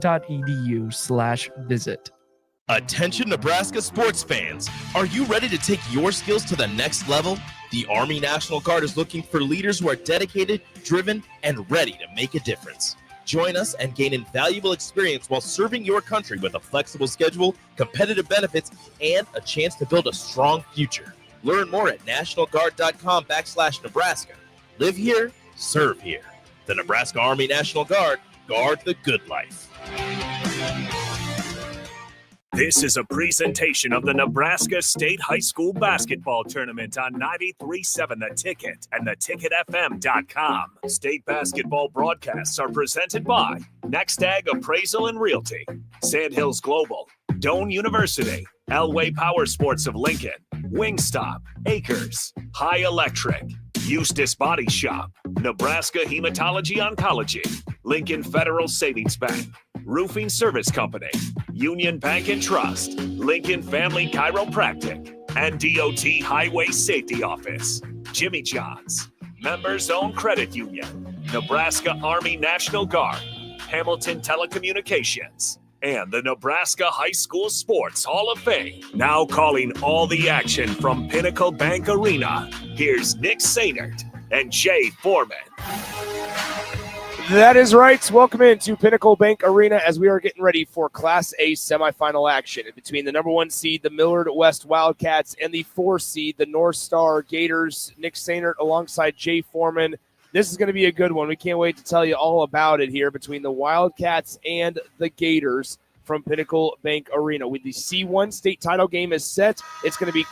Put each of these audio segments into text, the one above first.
nebraska.edu/visit. Attention Nebraska sports fans, are you ready to take your skills to the next level? The Army National Guard is looking for leaders who are dedicated, driven, and ready to make a difference. Join us and gain invaluable experience while serving your country with a flexible schedule, competitive benefits, and a chance to build a strong future. Learn more at nationalguard.com/Nebraska. Live here, serve here. The Nebraska Army National Guard, guard the good life. This is a presentation of the Nebraska State High School Basketball Tournament on 93.7 The Ticket and theticketfm.com. State basketball broadcasts are presented by Next Ag Appraisal and Realty, Sandhills Global, Doane University, Elway Power Sports of Lincoln, Wingstop, Acres, High Electric, Eustis Body Shop, Nebraska Hematology Oncology, Lincoln Federal Savings Bank, Roofing Service Company, Union Bank and Trust, Lincoln Family Chiropractic, and DOT Highway Safety Office, Jimmy John's, Members Owned Credit Union, Nebraska Army National Guard, Hamilton Telecommunications, and the Nebraska High School Sports Hall of Fame. Now calling all the action from Pinnacle Bank Arena, here's Nick Sainert and Jay Foreman. That is right. Welcome into Pinnacle Bank Arena as we are getting ready for Class A semifinal action between the number 1 seed, the Millard West Wildcats, and the 4 seed, the North Star Gators. Nick Sainert alongside Jay Foreman. This is going to be a good one. We can't wait to tell you all about it here between the Wildcats and the Gators from Pinnacle Bank Arena. With the C1 state title game is set, it's going to be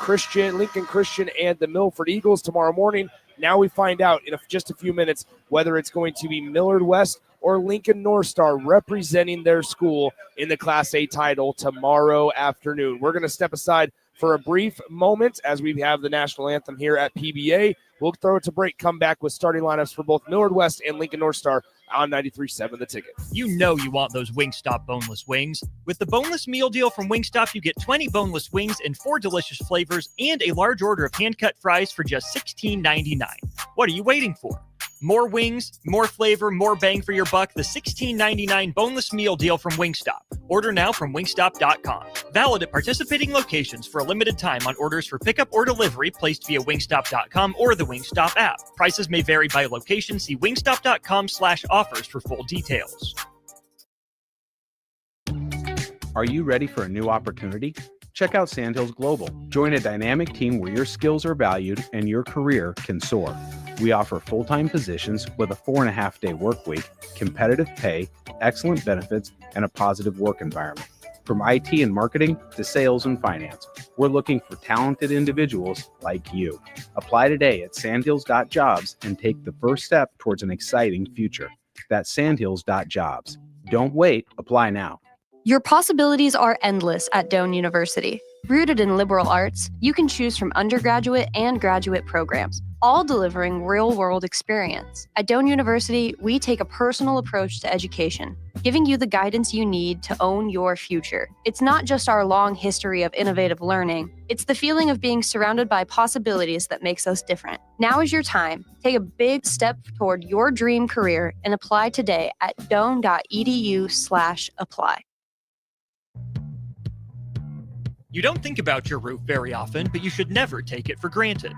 Lincoln Christian and the Milford Eagles tomorrow morning. Now we find out in just a few minutes whether it's going to be Millard West or Lincoln North Star representing their school in the Class A title tomorrow afternoon. We're going to step aside for a brief moment as we have the national anthem here at PBA. We'll throw it to break, come back with starting lineups for both Millard West and Lincoln North Star on 93.7 The Ticket. You know you want those Wingstop boneless wings. With the boneless meal deal from Wingstop, you get 20 boneless wings in 4 delicious flavors and a large order of hand-cut fries for just $16.99. What are you waiting for? More wings, more flavor, more bang for your buck. The $16.99 boneless meal deal from Wingstop. Order now from wingstop.com. Valid at participating locations for a limited time on orders for pickup or delivery placed via wingstop.com or the Wingstop app. Prices may vary by location. See wingstop.com/offers for full details. Are you ready for a new opportunity? Check out Sandhills Global. Join a dynamic team where your skills are valued and your career can soar. We offer full-time positions with a 4.5-day work week, competitive pay, excellent benefits, and a positive work environment. From IT and marketing to sales and finance, we're looking for talented individuals like you. Apply today at sandhills.jobs and take the first step towards an exciting future. That's sandhills.jobs. Don't wait, apply now. Your possibilities are endless at Doane University. Rooted in liberal arts, you can choose from undergraduate and graduate programs, all delivering real-world experience. At Doane University, we take a personal approach to education, giving you the guidance you need to own your future. It's not just our long history of innovative learning, it's the feeling of being surrounded by possibilities that makes us different. Now is your time. Take a big step toward your dream career and apply today at doane.edu/apply. You don't think about your roof very often, but you should never take it for granted.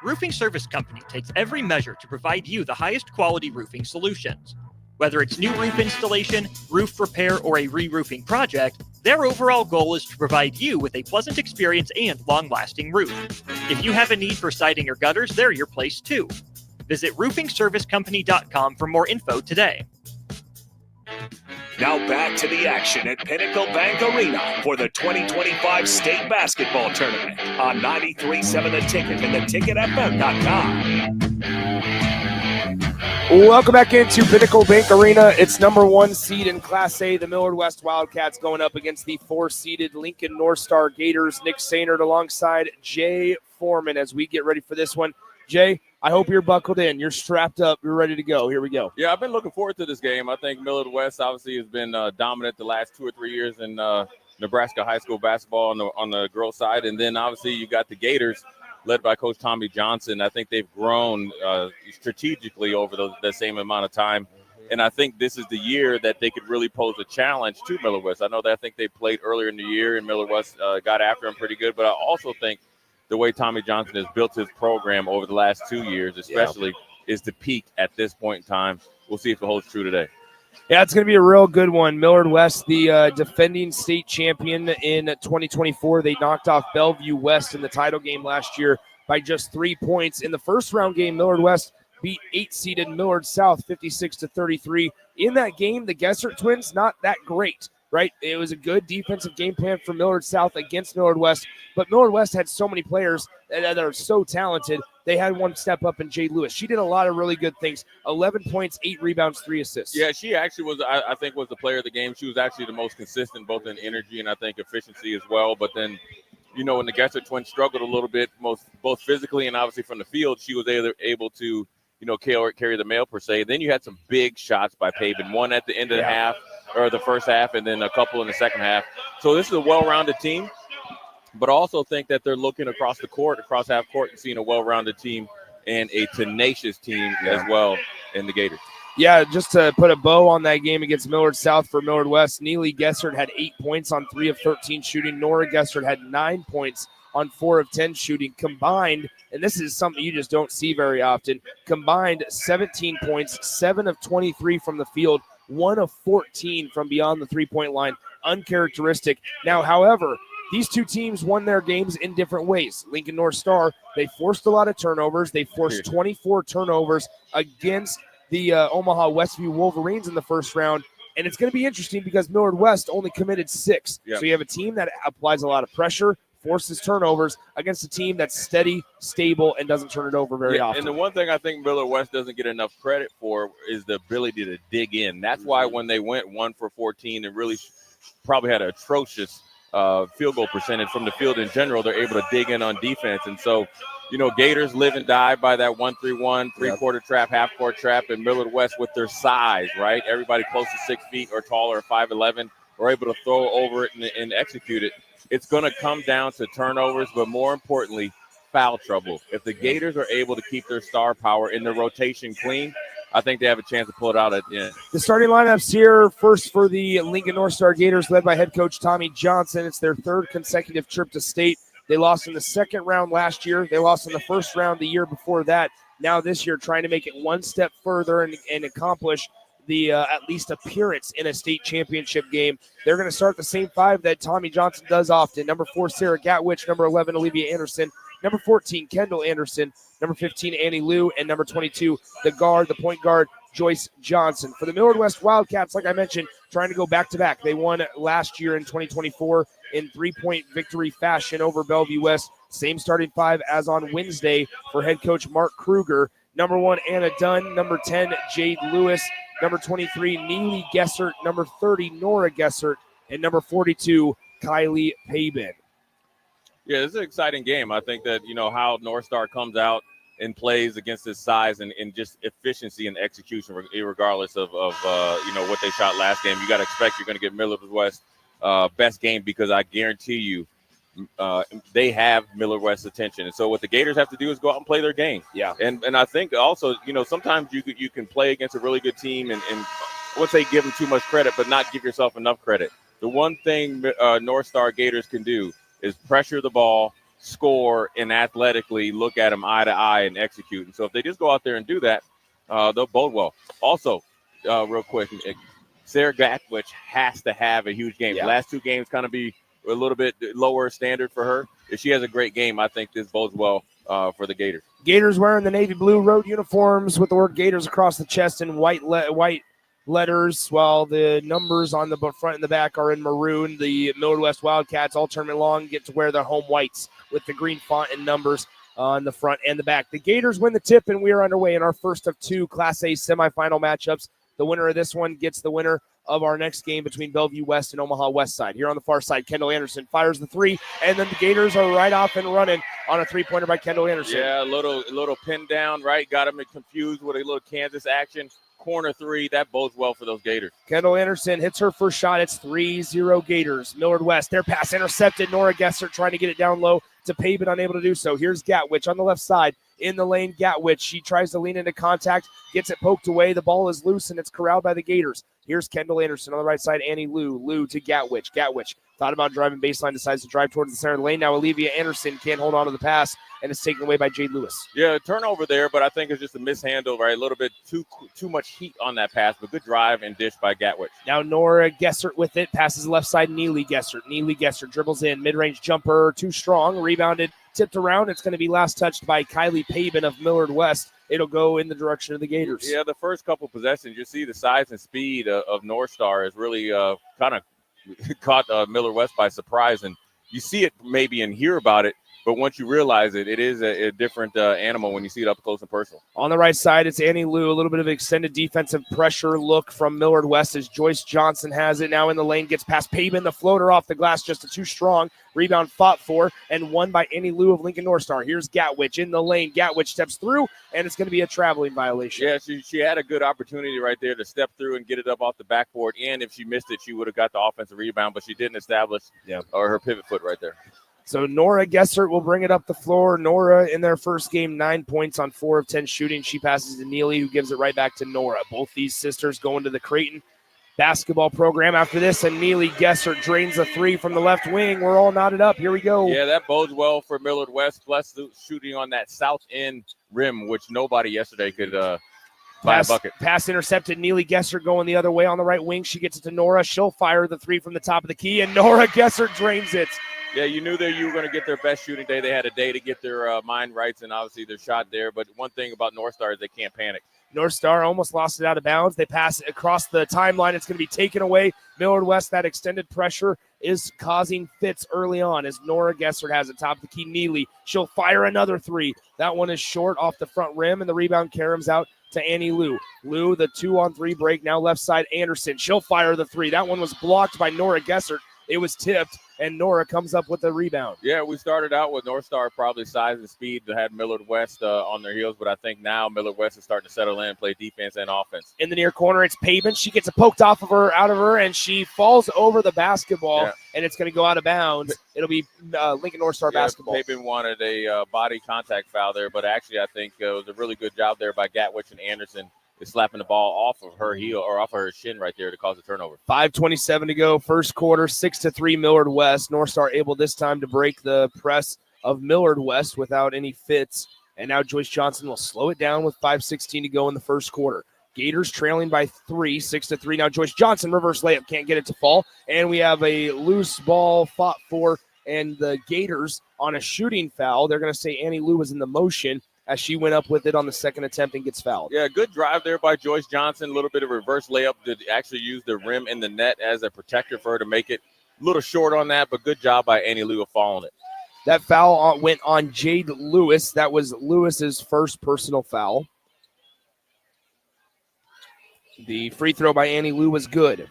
Roofing Service Company takes every measure to provide you the highest quality roofing solutions. Whether it's new roof installation, roof repair, or a re-roofing project, their overall goal is to provide you with a pleasant experience and long-lasting roof. If you have a need for siding or gutters, they're your place too. Visit roofingservicecompany.com for more info today. Now back to the action at Pinnacle Bank Arena for the 2025 State Basketball Tournament on 93.7 The Ticket and theticketfm.com. Welcome back into Pinnacle Bank Arena. It's number 1 seed in Class A, the Millard West Wildcats, going up against the 4-seeded Lincoln North Star Gators. Nick Sainert alongside Jay Foreman as we get ready for this one. Jay, I hope you're buckled in. You're strapped up. You're ready to go. Here we go. Yeah, I've been looking forward to this game. I think Millard West obviously has been dominant the last 2 or 3 years in Nebraska high school basketball on the girls' side. And then obviously you got the Gators led by Coach Tommy Johnson. I think they've grown strategically over the same amount of time. And I think this is the year that they could really pose a challenge to Millard West. I think they played earlier in the year, and Millard West got after them pretty good. But I also think the way Tommy Johnson has built his program over the last 2 years, especially, is to peak at this point in time. We'll see if it holds true today. Yeah, it's going to be a real good one. Millard West, the defending state champion in 2024. They knocked off Bellevue West in the title game last year by just 3 points. In the first round game, Millard West beat 8-seeded Millard South 56-33. In that game, the Gessert twins, not that great, right? It was a good defensive game plan for Millard South against Millard West, but Millard West had so many players that are so talented. They had one step up in Jade Lewis. She did a lot of really good things. 11 points, 8 rebounds, 3 assists. Yeah, she actually was, I think, was the player of the game. She was actually the most consistent, both in energy and I think efficiency as well. But then, when the Gessert twins struggled a little bit, both physically and obviously from the field, she was able to, carry the mail per se. Then you had some big shots by Pavin, one at the end of the half or the first half, and then a couple in the second half. So this is a well-rounded team, but I also think that they're looking across half court, and seeing a well-rounded team and a tenacious team as well in the Gators. Yeah, just to put a bow on that game against Millard South for Millard West, Neely Gessert had 8 points on 3 of 13 shooting. Nora Gessert had 9 points on 4 of 10 shooting. Combined, and this is something you just don't see very often, combined 17 points, 7 of 23 from the field, 1 of 14 from beyond the three-point line. Uncharacteristic. Now, however, these two teams won their games in different ways. Lincoln North Star, they forced a lot of turnovers. They forced 24 turnovers against the Omaha Westview Wolverines in the first round. And it's going to be interesting because Millard West only committed 6. Yep. So you have a team that applies a lot of pressure, forces turnovers, against a team that's steady, stable, and doesn't turn it over very often. And the one thing I think Millard West doesn't get enough credit for is the ability to dig in. That's why when they went 1 for 14 and really probably had an atrocious field goal percentage from the field in general, they're able to dig in on defense. And so, Gators live and die by that 1-3-1, three-quarter trap, half-court trap, and Millard West with their size, right? Everybody close to 6 feet or taller, or 5'11", are able to throw over it and execute it. It's going to come down to turnovers, but more importantly, foul trouble. If the Gators are able to keep their star power in the rotation clean, I think they have a chance to pull it out at the end. The starting lineups here, first for the Lincoln North Star Gators, led by head coach Tommy Johnson. It's their 3rd consecutive trip to state. They lost in the second round last year. They lost in the first round the year before that. Now this year, trying to make it one step further and accomplish the at least appearance in a state championship game. They're going to start the same 5 that Tommy Johnson does often. Number 4, Sarah Gatwich. Number 11, Olivia Anderson. Number 14, Kendall Anderson. Number 15, Annie Liu. And number 22, the point guard, Joyce Johnson. For the Millard West Wildcats, like I mentioned, trying to go back-to-back. They won last year in 2024 in 3-point victory fashion over Bellevue West. Same starting 5 as on Wednesday for head coach Mark Kruger. Number 1, Anna Dunn. Number 10, Jade Lewis. Number 23, Neely Gessert. Number 30, Nora Gessert. And number 42, Kylie Pabin. Yeah, this is an exciting game. I think that, how North Star comes out and plays against his size and just efficiency and execution, regardless of what they shot last game. You got to expect you're going to get Millard West best game, because I guarantee you they have Millard West's attention. And so what the Gators have to do is go out and play their game. Yeah. And I think also, sometimes you can play against a really good team and I would say give them too much credit, but not give yourself enough credit. The one thing North Star Gators can do is pressure the ball, score, and athletically look at them eye to eye and execute. And so if they just go out there and do that, they'll bode well. Also, real quick, Sarah Gatwich has to have a huge game. Yeah. The last 2 games kind of be a little bit lower standard for her. If she has a great game, I think this bodes well for the Gators. Gators wearing the navy blue road uniforms with the word Gators across the chest in white letters, while the numbers on the front and the back are in maroon. The Millard West Wildcats all tournament long get to wear their home whites with the green font and numbers on the front and the back. The Gators win the tip, and we are underway in our first of 2 Class A semifinal matchups. The winner of this one gets the winner of our next game between Bellevue West and Omaha West side. Here on the far side, Kendall Anderson fires the 3, and then the Gators are right off and running on a 3-pointer by Kendall Anderson. Yeah, a little pin down, right? Got him confused with a little Kansas action. Corner 3, that bodes well for those Gators. Kendall Anderson hits her first shot. It's 3-0 Gators. Millard West, their pass intercepted. Nora Gessert trying to get it down low to Pavin, unable to do so. Here's Gatwich on the left side in the lane. Gatwich, she tries to lean into contact, gets it poked away. The ball is loose, and it's corralled by the Gators. Here's Kendall Anderson on the right side. Annie Lou. Lou to Gatwich. Gatwich thought about driving baseline, decides to drive towards the center of the lane. Now Olivia Anderson can't hold on to the pass, and it's taken away by Jade Lewis. Yeah, turnover there, but I think it's just a mishandle, right? A little bit too much heat on that pass, but good drive and dish by Gatwich. Now Nora Gessert with it, passes left side. Neely Gessert. Neely Gessert dribbles in, mid-range jumper, too strong, rebounded, tipped around. It's going to be last touched by Kylie Pabin of Millard West. It'll go in the direction of the Gators. Yeah, the first couple possessions, you see the size and speed of North Star is really kind of caught Millard West by surprise. And you see it maybe and hear about it, but once you realize it, it is a different animal when you see it up close and personal. On the right side, it's Annie Lou. A little bit of extended defensive pressure look from Millard West as Joyce Johnson has it. Now in the lane, gets past Pabin. The floater off the glass, just a too strong. Rebound fought for and won by Annie Lou of Lincoln North Star. Here's Gatwich in the lane. Gatwich steps through, and it's going to be a traveling violation. Yeah, she had a good opportunity right there to step through and get it up off the backboard. And if she missed it, she would have got the offensive rebound, but she didn't establish her pivot foot right there. So Nora Gessert will bring it up the floor. Nora in their first game, 9 points on 4 of 10 shooting. She passes to Neely, who gives it right back to Nora. Both these sisters go into the Creighton basketball program after this, and Neely Gessert drains a 3 from the left wing. We're all knotted up. Here we go. Yeah, that bodes well for Millard West, plus shooting on that south end rim, which nobody yesterday could buy a bucket. Pass intercepted. Neely Gessert going the other way on the right wing. She gets it to Nora. She'll fire the 3 from the top of the key, and Nora Gessert drains it. Yeah, you knew that you were going to get their best shooting day. They had a day to get their mind rights and obviously their shot there. But one thing about North Star is they can't panic. North Star almost lost it out of bounds. They pass it across the timeline. It's going to be taken away. Millard West, that extended pressure is causing fits early on as Nora Gessert has it top of the key. Neely, she'll fire another 3. That one is short off the front rim, and the rebound caroms out to Annie Lou. Lou, the 2-on-3 break, now left side Anderson. She'll fire the 3. That one was blocked by Nora Gessert. It was tipped, and Nora comes up with the rebound. Yeah, we started out with North Star probably size and speed that had Millard West on their heels, but I think now Millard West is starting to settle in and play defense and offense. In the near corner, it's Pabin. She gets it poked out of her, and she falls over the basketball, and it's going to go out of bounds. It'll be Lincoln North Star basketball. Pabin wanted a body contact foul there, but actually I think it was a really good job there by Gatwich and Anderson. Is slapping the ball off of her heel or off of her shin right there to cause a turnover. 5:27 to go, first quarter, 6-3 Millard West. North Star able this time to break the press of Millard West without any fits. And now Joyce Johnson will slow it down with 5:16 to go in the first quarter. Gators trailing by 3, 6-3. Now Joyce Johnson, reverse layup, can't get it to fall. And we have a loose ball fought for, and the Gators on a shooting foul. They're going to say Annie Lou was in the motion as she went up with it on the second attempt and gets fouled. Yeah, good drive there by Joyce Johnson. A little bit of reverse layup to actually use the rim in the net as a protector for her to make it a little short on that, but good job by Annie Lou of following it. That foul went on Jade Lewis. That was Lewis's first personal foul. The free throw by Annie Lou was good.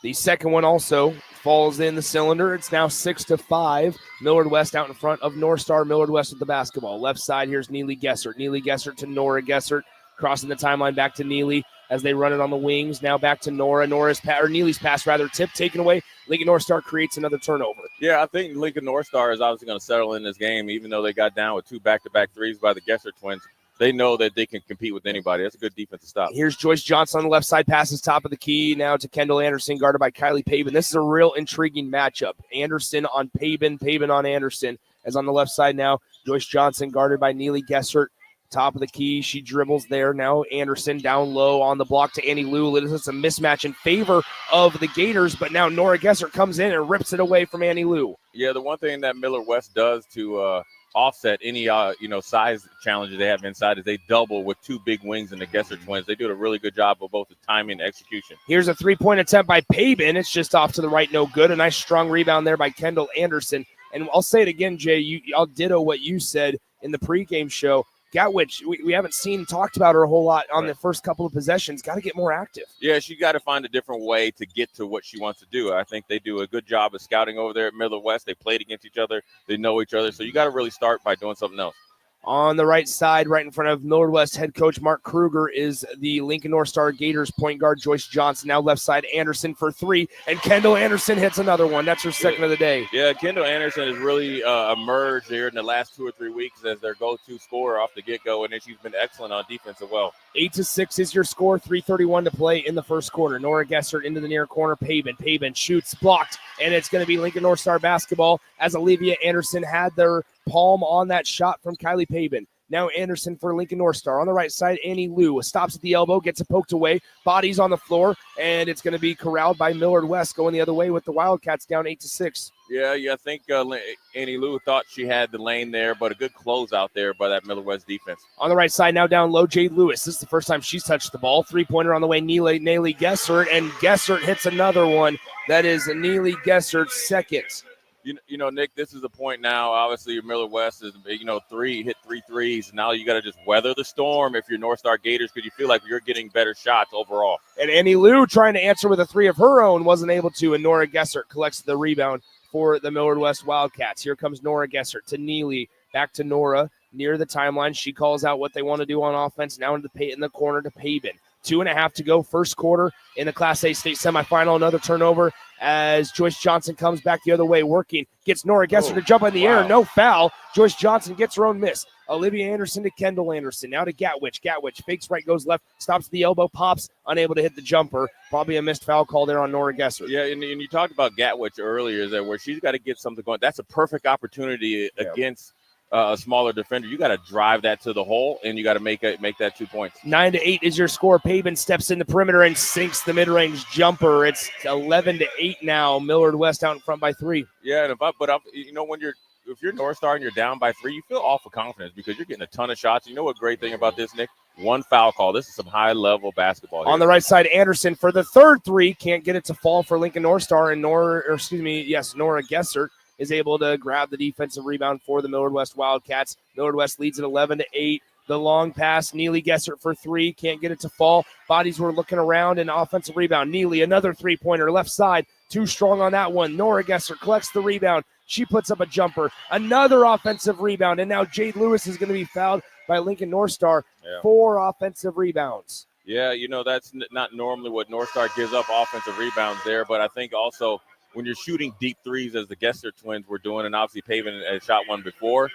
The second one also falls in the cylinder. It's now 6-5. Millard West out in front of North Star. Millard West with the basketball. Left side, here's Neely Gessert. Neely Gessert to Nora Gessert. Crossing the timeline back to Neely as they run it on the wings. Now back to Nora. Neely's pass tipped, taken away. Lincoln North Star creates another turnover. Yeah, I think Lincoln North Star is obviously going to settle in this game, even though they got down with 2 back-to-back threes by the Gessert twins. They know that they can compete with anybody. That's a good defensive stop. Here's Joyce Johnson on the left side, passes top of the key now to Kendall Anderson, guarded by Kylie Pabin. This is a real intriguing matchup. Anderson on Pabin, Pabin on Anderson. As on the left side now, Joyce Johnson guarded by Neely Gessert. Top of the key, she dribbles there. Now Anderson down low on the block to Annie Lou. It's a mismatch in favor of the Gators, but now Nora Gessert comes in and rips it away from Annie Lou. Yeah, the one thing that Millard West does to offset any size challenges they have inside is they double with 2 big wings in the Gessert twins. They do a really good job of both the timing and execution. Here's a 3-point attempt by Pabin. It's just off to the right, no good. A nice strong rebound there by Kendall Anderson. And I'll say it again, Jay, I'll ditto what you said in the pregame show. Gatwich, we haven't talked about her a whole lot on the first couple of possessions. Got to get more active. Yeah, she got to find a different way to get to what she wants to do. I think they do a good job of scouting over there at Millard West. They played against each other. They know each other. So you got to really start by doing something else. On the right side, right in front of Millard West head coach Mark Kruger, is the Lincoln North Star Gators point guard Joyce Johnson. Now left side, Anderson for three, and Kendall Anderson hits another one. That's her second of the day. Yeah, Kendall Anderson has really emerged here in the last 2 or 3 weeks as their go-to scorer off the get-go, and then she's been excellent on defense as well. 8-6 is your score. 3:31 to play in the first quarter. Nora Gessert into the near corner. Paven shoots, blocked, and it's going to be Lincoln North Star basketball as Olivia Anderson had their palm on that shot from Kylie Paven. Now Anderson for Lincoln North Star. On the right side, Annie Liu stops at the elbow, gets it poked away, bodies on the floor, and it's going to be corralled by Millard West going the other way with the Wildcats down 8-6. Yeah, I think Annie Liu thought she had the lane there, but a good close out there by that Millard West defense. On the right side, now down low, Jade Lewis. This is the first time she's touched the ball. Three-pointer on the way, Neely Gessert, and Gessert hits another one. That is Neely Gessert's second. You know, Nick, this is the point now. Obviously, Millard West is, hit 3 threes. Now you got to just weather the storm if you're North Star Gators because you feel like you're getting better shots overall. And Annie Liu trying to answer with a three of her own, wasn't able to, and Nora Gessert collects the rebound for the Millard West Wildcats. Here comes Nora Gessert to Neely, back to Nora near the timeline. She calls out what they want to do on offense. Now in the corner to Paven. 2.5 to go, first quarter in the Class A state semifinal. Another turnover as Joyce Johnson comes back the other way, working, gets Nora Gessert to jump in the air. No foul. Joyce Johnson gets her own miss. Olivia Anderson to Kendall Anderson. Now to Gatwich. Gatwich fakes right, goes left, stops the elbow, pops, unable to hit the jumper. Probably a missed foul call there on Nora Gessert. Yeah, and you talked about Gatwich earlier, is that where she's got to get something going. That's a perfect opportunity against a smaller defender. You got to drive that to the hole, and you got to make that 2 points. 9-8 is your score. Paven steps in the perimeter and sinks the mid-range jumper. It's 11-8 now. Millard West out in front by 3. Yeah, and if you're North Star and you're down by 3, you feel awful confidence because you're getting a ton of shots. You know what great thing about this, Nick? One foul call. This is some high-level basketball here. On the right side, Anderson for the third three. Can't get it to fall for Lincoln North Star, and Nora Gessert is able to grab the defensive rebound for the Millard West Wildcats. Millard West leads at 11-8. The long pass, Neely Gessert for 3. Can't get it to fall. Bodies were looking around, and offensive rebound. Neely, another three-pointer, left side. Too strong on that one. Nora Gessert collects the rebound. She puts up a jumper. Another offensive rebound, and now Jade Lewis is going to be fouled by Lincoln North Star. 4 offensive rebounds. Yeah, that's not normally what North Star gives up offensive rebounds there, but I think also when you're shooting deep threes as the Gessert twins were doing, and obviously Paven had shot one before,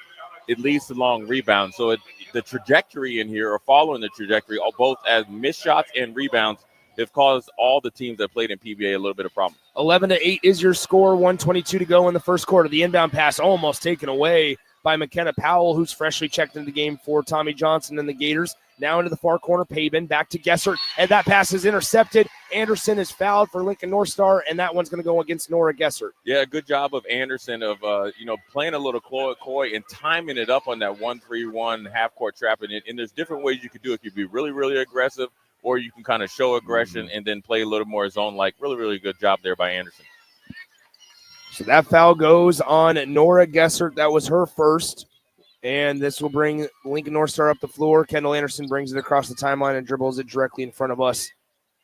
it leads to long rebounds. So the trajectory in here, or following the trajectory, both as missed shots and rebounds, have caused all the teams that played in PBA a little bit of problem. 11-8 is your score. 1:22 to go in the first quarter. The inbound pass almost taken away by McKenna Powell, who's freshly checked into the game for Tommy Johnson and the Gators. Now into the far corner, Paven, back to Gessert, and that pass is intercepted. Anderson is fouled for Lincoln North Star, and that one's going to go against Nora Gessert. Yeah, good job of Anderson of, playing a little coy and timing it up on that 1-3-1 half-court trap. And there's different ways you could do it. You could be really, really aggressive, or you can kind of show aggression and then play a little more zone-like. Really, really good job there by Anderson. So that foul goes on Nora Gessert. That was her first. And this will bring Lincoln North Star up the floor. Kendall Anderson brings it across the timeline and dribbles it directly in front of us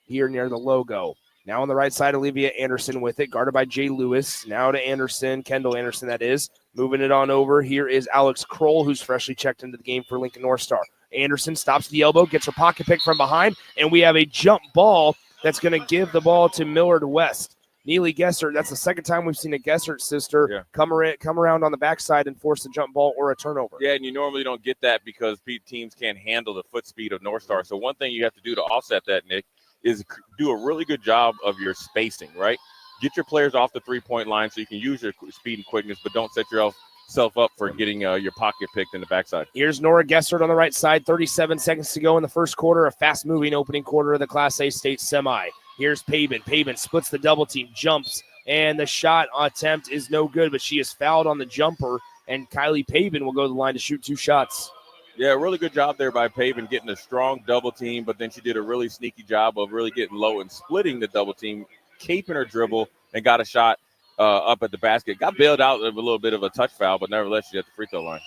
here near the logo. Now on the right side, Olivia Anderson with it, guarded by Jay Lewis. Now to Anderson, Kendall Anderson, that is. Moving it on over. Here is Alex Kroll, who's freshly checked into the game for Lincoln North Star. Anderson stops the elbow, gets her pocket pick from behind, and we have a jump ball that's going to give the ball to Millard West. Neely Gessert, that's the second time we've seen a Gessert sister come around on the backside and force a jump ball or a turnover. Yeah, and you normally don't get that because teams can't handle the foot speed of North Star. So one thing you have to do to offset that, Nick, is do a really good job of your spacing, right? Get your players off the three-point line so you can use your speed and quickness, but don't set yourself up for getting your pocket picked in the backside. Here's Nora Gessert on the right side, 37 seconds to go in the first quarter, a fast-moving opening quarter of the Class A state semi. Here's Paven. Paven splits the double team, jumps, and the shot attempt is no good, but she is fouled on the jumper, and Kylie Paven will go to the line to shoot 2 shots. Yeah, really good job there by Paven getting a strong double team, but then she did a really sneaky job of really getting low and splitting the double team, keeping her dribble, and got a shot up at the basket. Got bailed out of a little bit of a touch foul, but nevertheless, she's at the free throw line.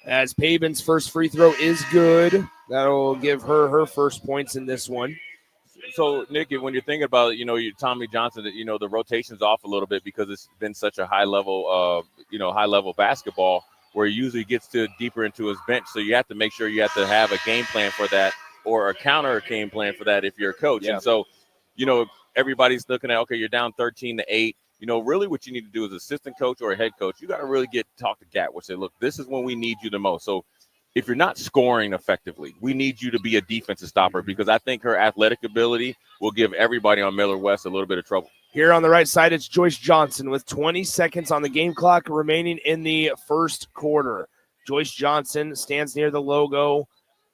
As Paven's first free throw is good. That'll give her first points in this one. So, Nick, when you're thinking about, Tommy Johnson, the rotation's off a little bit because it's been such a high level basketball. where he usually gets to deeper into his bench. So you have to make sure you have to have a game plan for that or a counter game plan for that if you're a coach. Yeah. And so, everybody's looking at, okay, you're down 13-8. Really what you need to do as assistant coach or a head coach, you got to really talk to Gatwood. Say, look, this is when we need you the most. So if you're not scoring effectively, we need you to be a defensive stopper, because I think her athletic ability will give everybody on Millard West a little bit of trouble. Here on the right side, it's Joyce Johnson with 20 seconds on the game clock remaining in the first quarter. Joyce Johnson stands near the logo,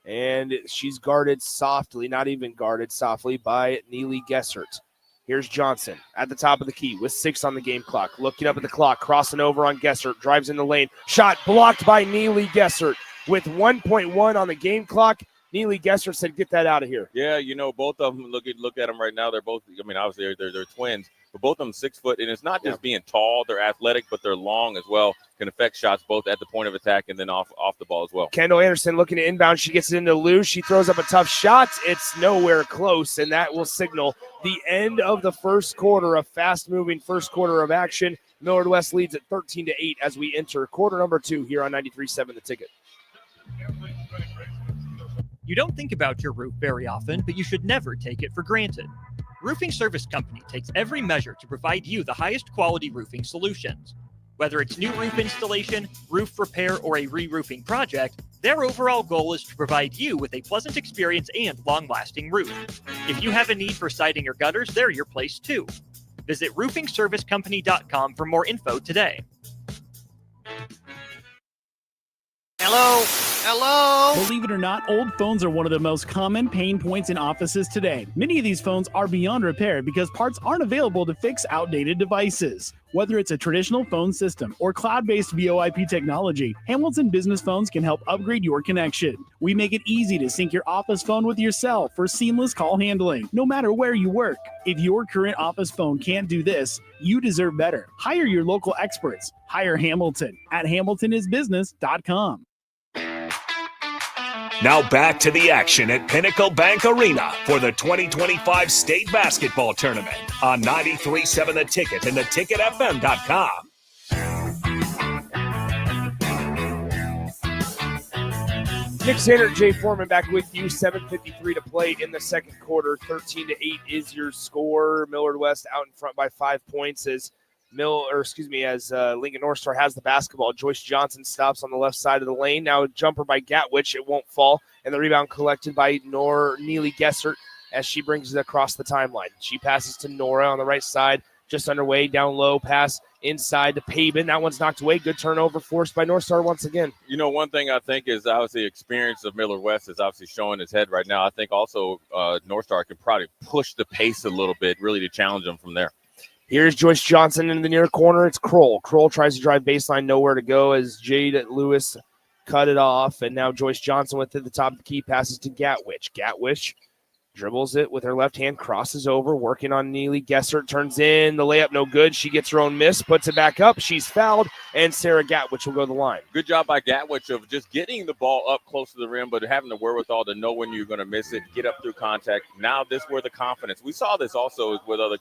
and she's guarded softly, not even guarded softly, by Neely Gessert. Here's Johnson at the top of the key with 6 on the game clock. Looking up at the clock, crossing over on Gessert, drives in the lane. Shot blocked by Neely Gessert. With 1.1 on the game clock, Neely Gessert said, get that out of here. Yeah, both of them, look at them right now. They're both, obviously they're twins, but both of them 6 foot. And it's not just being tall, they're athletic, but they're long as well. Can affect shots both at the point of attack and then off the ball as well. Kendall Anderson looking to inbound. She gets it into Lou. She throws up a tough shot. It's nowhere close, and that will signal the end of the first quarter, a fast-moving first quarter of action. Millard West leads at 13-8 as we enter quarter number 2 here on 93.7 The Ticket. You don't think about your roof very often, but you should never take it for granted. Roofing Service Company takes every measure to provide you the highest quality roofing solutions. Whether it's new roof installation, roof repair, or a re-roofing project, their overall goal is to provide you with a pleasant experience and long-lasting roof. If you have a need for siding or gutters, they're your place too. Visit roofingservicecompany.com for more info today. Hello? Hello? Believe it or not, old phones are one of the most common pain points in offices today. Many of these phones are beyond repair because parts aren't available to fix outdated devices. Whether it's a traditional phone system or cloud-based VoIP technology, Hamilton Business Phones can help upgrade your connection. We make it easy to sync your office phone with your cell for seamless call handling, no matter where you work. If your current office phone can't do this, you deserve better. Hire your local experts. Hire Hamilton at hamiltonisbusiness.com. Now back to the action at Pinnacle Bank Arena for the 2025 State Basketball Tournament on 93.7 The Ticket and theticketfm.com. Nick Sander, Jay Foreman back with you. 7:53 to play in the second quarter. 13-8 is your score. Millard West out in front by 5 points as Lincoln North Star has the basketball. Joyce Johnson stops on the left side of the lane. Now a jumper by Gatwich. It won't fall. And the rebound collected by Neely Gessert as she brings it across the timeline. She passes to Nora on the right side. Just underway, down low, pass inside to Pabin. That one's knocked away. Good turnover forced by North Star once again. One thing I think is obviously experience of Millard West is obviously showing his head right now. I think also North Star can probably push the pace a little bit, really to challenge them from there. Here's Joyce Johnson in the near corner. It's Kroll. Kroll tries to drive baseline, nowhere to go as Jade Lewis cut it off. And now Joyce Johnson with it at the top of the key, passes to Gatwich. Gatwich dribbles it with her left hand, crosses over, working on Neely Gessert, turns in. The layup no good. She gets her own miss, puts it back up. She's fouled, and Sarah Gatwich will go to the line. Good job by Gatwich of just getting the ball up close to the rim, but having the wherewithal to know when you're going to miss it, get up through contact. Now this where the confidence. We saw this also with other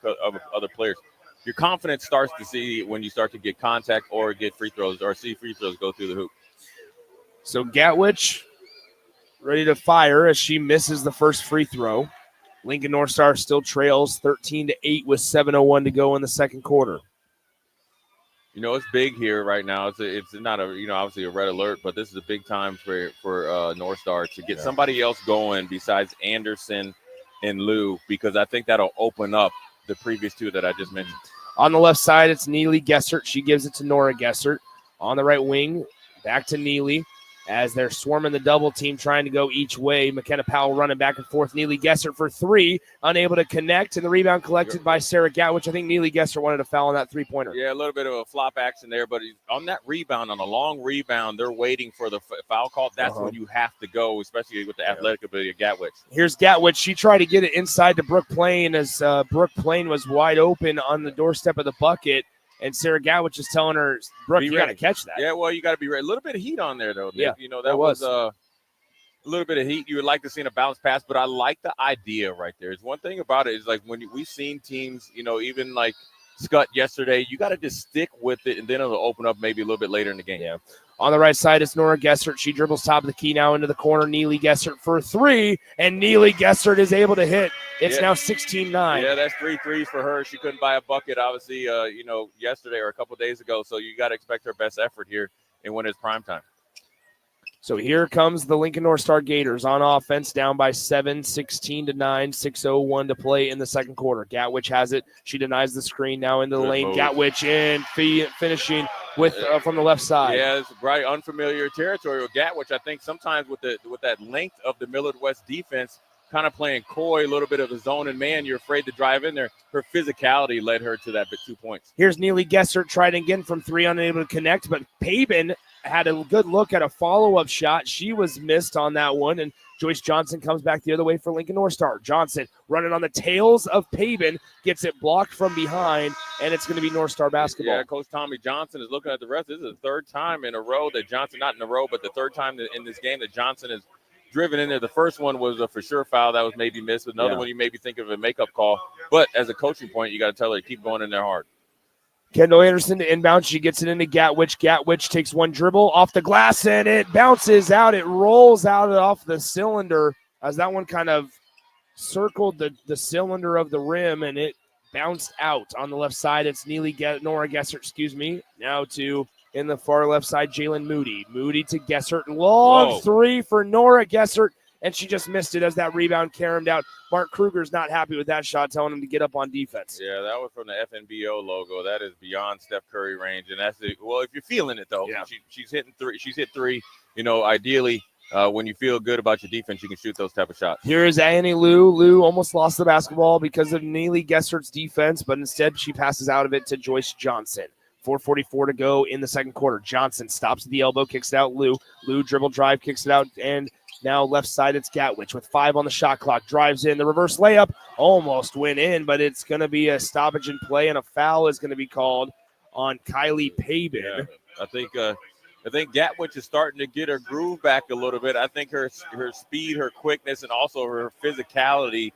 players. Your confidence starts to see when you start to get contact or get free throws or see free throws go through the hoop. So Gatwich ready to fire as she misses the first free throw. Lincoln North Star still trails 13-8 with 7:01 to go in the second quarter. It's big here right now. It's not obviously a red alert, but this is a big time for North Star to get somebody else going besides Anderson and Lou, because I think that'll open up the previous two that I just mentioned. On the left side, it's Neely Gessert. She gives it to Nora Gessert. On the right wing, back to Neely as they're swarming the double team, trying to go each way. McKenna Powell running back and forth. Neely Gessert for three, unable to connect, and the rebound collected by Sarah Gatwich. I think Neely Gessert wanted a foul on that three-pointer. Yeah, a little bit of a flop action there, but on that rebound, on a long rebound, they're waiting for the foul call. That's when you have to go, especially with the athletic ability of Gatwich. Here's Gatwich. She tried to get it inside to Brooke Plain as Brooke Plain was wide open on the doorstep of the bucket. And Sarah Gatwich is telling her, Brooke, you got to catch that. Yeah, well, you got to be ready. A little bit of heat on there, though, Nick. Yeah, that was a little bit of heat. You would like to see a bounce pass, but I like the idea right there. It's one thing about it is like when we've seen teams, even like Scott yesterday, you got to just stick with it, and then it'll open up maybe a little bit later in the game. Yeah. On the right side, it's Nora Gessert. She dribbles top of the key now into the corner. Neely Gessert for three, and Neely Gessert is able to hit. It's now 16-9. Yeah, that's 3 threes for her. She couldn't buy a bucket, obviously, yesterday or a couple days ago. So you got to expect her best effort here and when it's prime time. So here comes the Lincoln North Star Gators on offense, down by 7, 16-9, 6:01 to play in the second quarter. Gatwich has it. She denies the screen now into the Good lane. move. Gatwich in, finishing with from the left side. Yeah, it's right unfamiliar territory with Gatwich. I think sometimes with that length of the Millard West defense, kind of playing coy, a little bit of a zone and man, you're afraid to drive in there. Her physicality led her to that 2 points. Here's Neely Gessert tried again from three, unable to connect, but Pabin had a good look at a follow-up shot. She was missed on that one, and Joyce Johnson comes back the other way for Lincoln North Star. Johnson running on the tails of Pabin, gets it blocked from behind, and it's going to be North Star basketball. Yeah, Coach Tommy Johnson is looking at the rest. This is the third time in a row that Johnson, not in a row, but the third time in this game that Johnson is driven in there. The first one was a for sure foul that was maybe missed. Another one you maybe think of a makeup call. But as a coaching point, you got to tell her to keep going in there hard. Kendall Anderson to inbound. She gets it into Gatwich. Gatwich takes one dribble off the glass, and it bounces out. It rolls out off the cylinder as that one kind of circled the cylinder of the rim, and it bounced out. On the left side, it's Nora Gessert, now to in the far left side, Jalen Moody. Moody to Gessert. Long three for Nora Gessert, and she just missed it as that rebound caromed out. Mark Kruger's not happy with that shot, telling him to get up on defense. Yeah, that was from the FNBO logo. That is beyond Steph Curry range, and that's if you're feeling it though, she's hitting three. She's hit three. Ideally, when you feel good about your defense, you can shoot those type of shots. Here is Annie Lou. Lou almost lost the basketball because of Neely Gessert's defense, but instead she passes out of it to Joyce Johnson. 4:44 to go in the second quarter. Johnson stops at the elbow, kicks it out. Lou dribble drive, kicks it out, and now left side, it's Gatwich with 5 on the shot clock. Drives in. The reverse layup almost went in, but it's going to be a stoppage in play, and a foul is going to be called on Kylie Pabin. Yeah, I think Gatwich is starting to get her groove back a little bit. I think her speed, her quickness, and also her physicality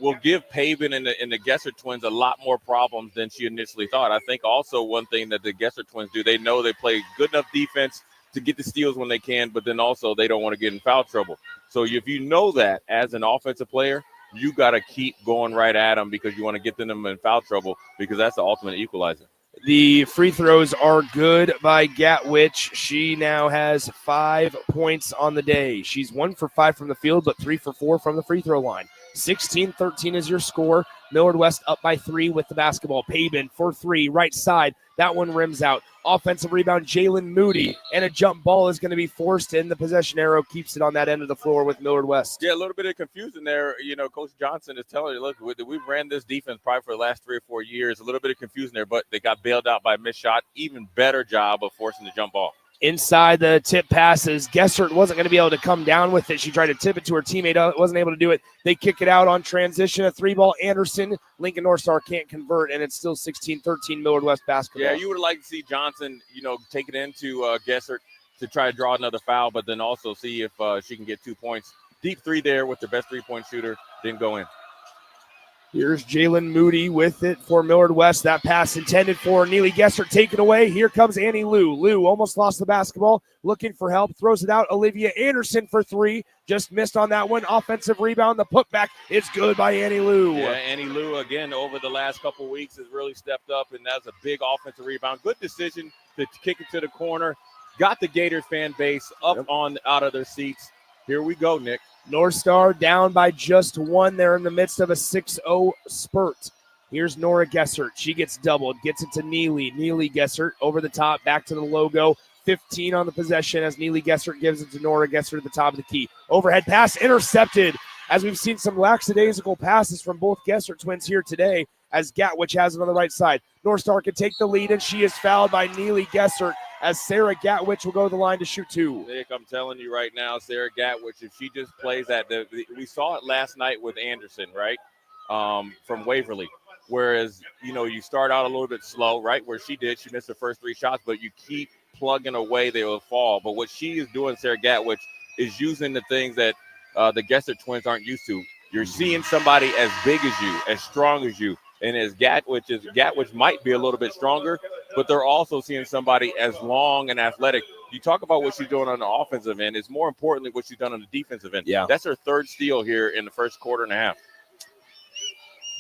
will give Pabin and the Gessert twins a lot more problems than she initially thought. I think also one thing that the Gessert twins do, they know they play good enough defense to get the steals when they can, but then also they don't want to get in foul trouble. So if you know that as an offensive player, you got to keep going right at them because you want to get them in foul trouble because that's the ultimate equalizer. The free throws are good by Gatwich. She now has 5 points on the day. She's 1 for 5 from the field, but 3 for 4 from the free throw line. 16-13 is your score. Millard West up by 3 with the basketball. Pabin for 3, right side. That one rims out. Offensive rebound, Jalen Moody, and a jump ball is going to be forced in. The possession arrow keeps it on that end of the floor with Millard West. Yeah, a little bit of confusion there. Coach Johnson is telling you, look, we've ran this defense probably for the last 3 or 4 years. A little bit of confusion there, but they got bailed out by a missed shot. Even better job of forcing the jump ball. Inside the tip passes, Gessert wasn't going to be able to come down with it. She tried to tip it to her teammate, wasn't able to do it. They kick it out on transition, a 3-ball. Anderson, Lincoln North Star can't convert, and it's still 16-13 Millard West basketball. Yeah, you would like to see Johnson, take it into Gessert to try to draw another foul, but then also see if she can get 2 points. Deep 3 there with the best 3-point shooter, didn't go in. Here's Jalen Moody with it for Millard West. That pass intended for Neely Gessert, taken away. Here comes Annie Lou. Lou almost lost the basketball, looking for help, throws it out. Olivia Anderson for 3, just missed on that one. Offensive rebound, the putback is good by Annie Lou. Yeah, Annie Lou, again, over the last couple of weeks has really stepped up, and that's a big offensive rebound. Good decision to kick it to the corner. Got the Gator fan base up out of their seats. Here we go, Nick. North Star down by just 1. They're in the midst of a 6-0 spurt. Here's Nora Gessert. She gets doubled, gets it to Neely. Neely Gessert over the top, back to the logo. 15 on the possession as Neely Gessert gives it to Nora Gessert at the top of the key. Overhead pass intercepted, as we've seen some lackadaisical passes from both Gessert twins here today, as Gatwich has it on the right side. North Star can take the lead, and she is fouled by Neely Gessert, as Sarah Gatwich will go to the line to shoot 2. Nick, I'm telling you right now, Sarah Gatwich, if she just plays we saw it last night with Anderson, right, from Waverly. Whereas, you start out a little bit slow, right, where she missed her first 3 shots, but you keep plugging away, they will fall. But what she is doing, Sarah Gatwich, is using the things that the Gessert twins aren't used to. You're seeing somebody as big as you, as strong as you. And as Gatwich might be a little bit stronger, but they're also seeing somebody as long and athletic you talk about what she's doing on the offensive end. It's more importantly what she's done on the defensive end. Yeah. That's her third steal here in the first quarter and a half.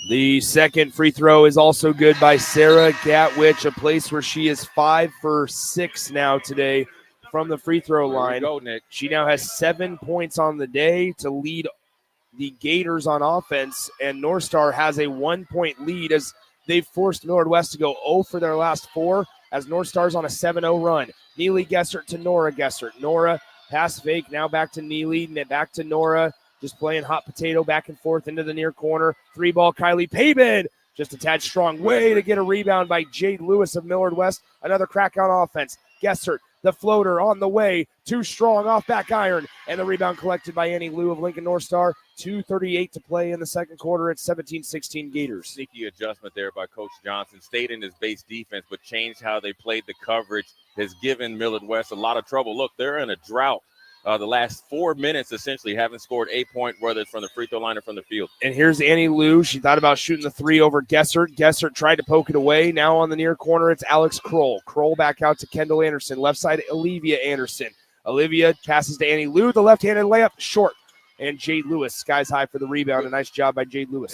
The second free throw is also good by Sarah Gatwich, a place where she is 5 for 6 now today from the free throw line. Go, Nick. She now has 7 points on the day to lead the Gators on offense, and North Star has a 1-point lead as they've forced Millard West to go 0 for their last 4 as North Star's on a 7-0 run. Neely Gessert to Nora Gessert. Nora pass fake, now back to Neely, back to Nora. Just playing hot potato back and forth into the near corner. 3-ball, Kylie Pabin. Just a tad strong. Way to get a rebound by Jade Lewis of Millard West. Another crack on offense. Gessert, the floater on the way. Too strong off back iron. And the rebound collected by Annie Liu of Lincoln North Star. 2:38 to play in the second quarter. It's 17-16 Gators. Sneaky adjustment there by Coach Johnson. Stayed in his base defense, but changed how they played the coverage. Has given Millard West a lot of trouble. Look, they're in a drought. The last 4 minutes essentially haven't scored a point, whether it's from the free throw line or from the field. And here's Annie Liu. She thought about shooting the 3 over Gessert. Gessert tried to poke it away. Now on the near corner, it's Alex Kroll. Kroll back out to Kendall Anderson. Left side, Olivia Anderson. Olivia passes to Annie Liu. The left-handed layup, short. And Jade Lewis, skies high for the rebound. A nice job by Jade Lewis.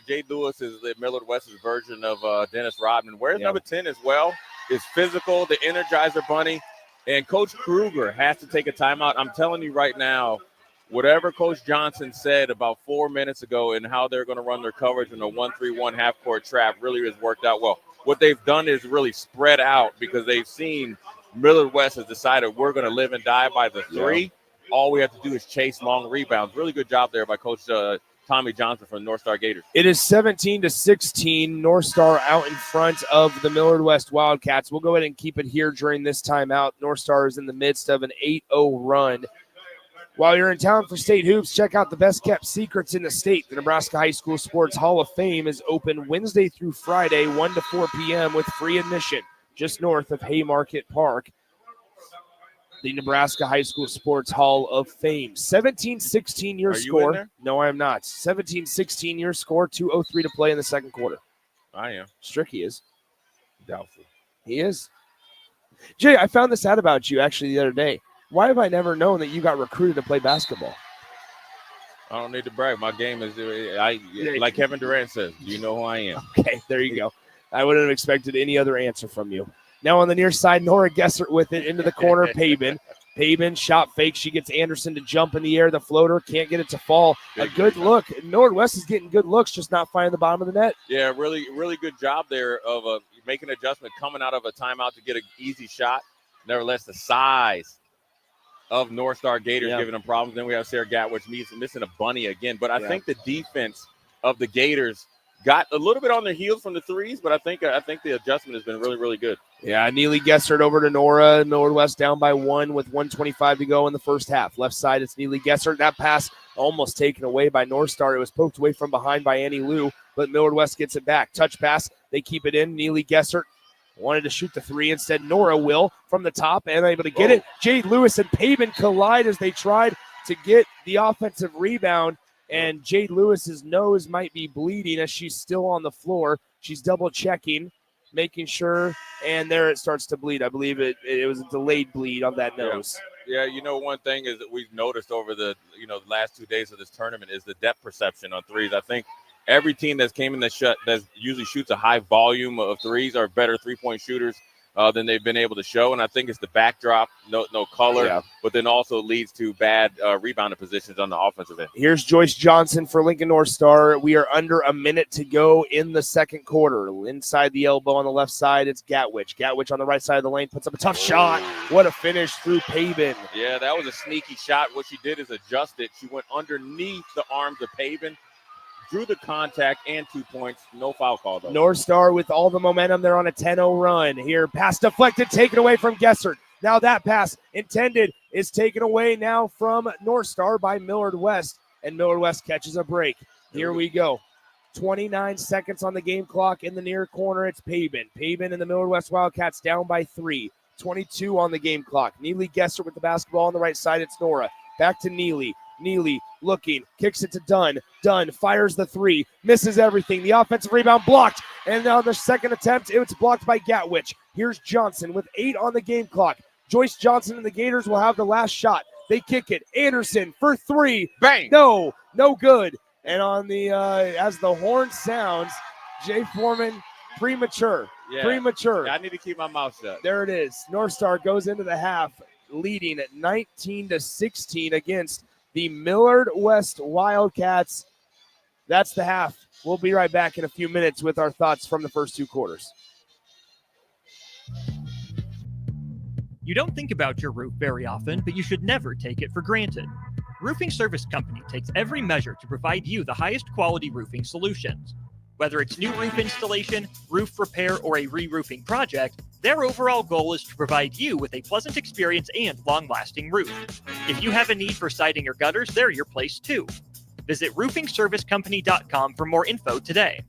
Jade Lewis is the Millard West's version of Dennis Rodman. Where's Yeah. number 10 as well? Is physical, the Energizer Bunny. And Coach Kruger has to take a timeout. I'm telling you right now, whatever Coach Johnson said about 4 minutes ago and how they're going to run their coverage in a 1-3-1 half-court trap really has worked out well. What they've done is really spread out because they've seen Millard West has decided we're going to live and die by the 3. Yeah. All we have to do is chase long rebounds. Really good job there by Coach Tommy Johnson from North Star Gators. It is 17-16. North Star out in front of the Millard West Wildcats. We'll go ahead and keep it here during this timeout. North Star is in the midst of an 8-0 run. While you're in town for state hoops, check out the best-kept secrets in the state. The Nebraska High School Sports Hall of Fame is open Wednesday through Friday, 1 to 4 p.m. with free admission, just north of Haymarket Park. The Nebraska High School Sports Hall of Fame. 17-16 your score. You in there? No, I am not. 17-16 your score. 2:03 to play in the second quarter. I am. Stricky is. Doubtful. He is. Jay, I found this out about you actually the other day. Why have I never known that you got recruited to play basketball? I don't need to brag. My game is, like Kevin Durant says, you know who I am. Okay, there you go. I wouldn't have expected any other answer from you. Now on the near side, Nora Gessert with it into the corner. Pabin. Pabin, shot fake. She gets Anderson to jump in the air. The floater can't get it to fall. A good look. Millard West is getting good looks, just not finding the bottom of the net. Yeah, really, really good job there of making an adjustment, coming out of a timeout to get an easy shot. Nevertheless, the size of North Star Gators giving them problems. Then we have Sarah Gatwich missing a bunny again. But I think the defense of the Gators got a little bit on their heels from the threes, but I think the adjustment has been really, really good. Yeah, Neely Gessert over to Nora. Millard West down by 1 with 1:25 to go in the first half. Left side, it's Neely Gessert. That pass almost taken away by North Star. It was poked away from behind by Annie Liu, but Millard West gets it back. Touch pass. They keep it in. Neely Gessert wanted to shoot the 3. Instead, Nora will from the top and able to get it. Jade Lewis and Pabin collide as they tried to get the offensive rebound. And Jade Lewis's nose might be bleeding as she's still on the floor. She's double checking, making sure, and there it starts to bleed. I believe it was a delayed bleed on that nose. Yeah, one thing is that we've noticed over the last 2 days of this tournament is the depth perception on threes. I think every team that's came in that usually shoots a high volume of threes are better 3-point shooters than they've been able to show. And I think it's the backdrop, no color, but then also leads to bad rebounding positions on the offensive end. Here's Joyce Johnson for Lincoln North Star. We are under a minute to go in the second quarter. Inside the elbow on the left side, it's Gatwich. Gatwich on the right side of the lane puts up a tough shot. What a finish through Pabin. Yeah, that was a sneaky shot. What she did is adjust it. She went underneath the arms of Pabin, drew the contact and 2 points. No foul call, though. North Star with all the momentum. They're on a 10-0 run here. Pass deflected, taken away from Gessert. Now that pass intended is taken away now from North Star by Millard West. And Millard West catches a break. Here we go. 29 seconds on the game clock in the near corner. It's Pabin. Pabin and the Millard West Wildcats down by 3. 22 on the game clock. Neely Gessert with the basketball on the right side. It's Nora. Back to Neely. Neely looking, kicks it to Dunn. Dunn fires the 3, misses everything. The offensive rebound blocked. And on the second attempt, it's blocked by Gatwich. Here's Johnson with 8 on the game clock. Joyce Johnson and the Gators will have the last shot. They kick it. Anderson for three. Bang. No good. And on the as the horn sounds, Jay Foreman, premature. Yeah. Premature. I need to keep my mouth shut. There it is. North Star goes into the half, leading at 19-16 against the Millard West Wildcats. That's the half. We'll be right back in a few minutes with our thoughts from the first two quarters. You don't think about your roof very often, but you should never take it for granted. Roofing Service Company takes every measure to provide you the highest quality roofing solutions. Whether it's new roof installation, roof repair, or a re-roofing project, their overall goal is to provide you with a pleasant experience and long-lasting roof. If you have a need for siding or gutters, they're your place too. Visit roofingservicecompany.com for more info today.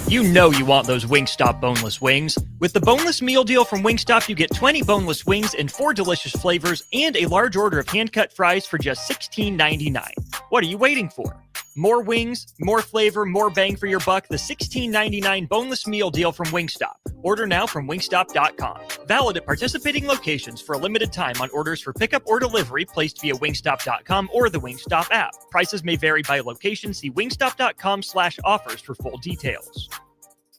You know you want those Wingstop boneless wings. With the boneless meal deal from Wingstop, you get 20 boneless wings in 4 delicious flavors and a large order of hand-cut fries for just $16.99. What are you waiting for? More wings, more flavor, more bang for your buck. The $16.99 boneless meal deal from Wingstop. Order now from wingstop.com. Valid at participating locations for a limited time on orders for pickup or delivery placed via wingstop.com or the Wingstop app. Prices may vary by location. See wingstop.com/offers for full details.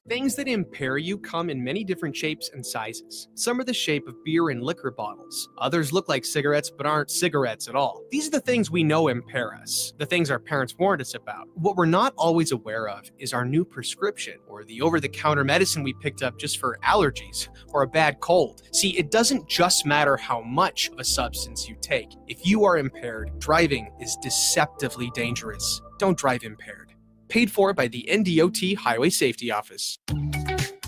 Things that impair you come in many different shapes and sizes. Some are the shape of beer and liquor bottles. Others look like cigarettes but aren't cigarettes at all. These are the things we know impair us, the things our parents warned us about. What we're not always aware of is our new prescription or the over-the-counter medicine we picked up just for allergies or a bad cold. See, it doesn't just matter how much of a substance you take. If you are impaired, driving is deceptively dangerous. Don't drive impaired. Paid for by the NDOT Highway Safety Office.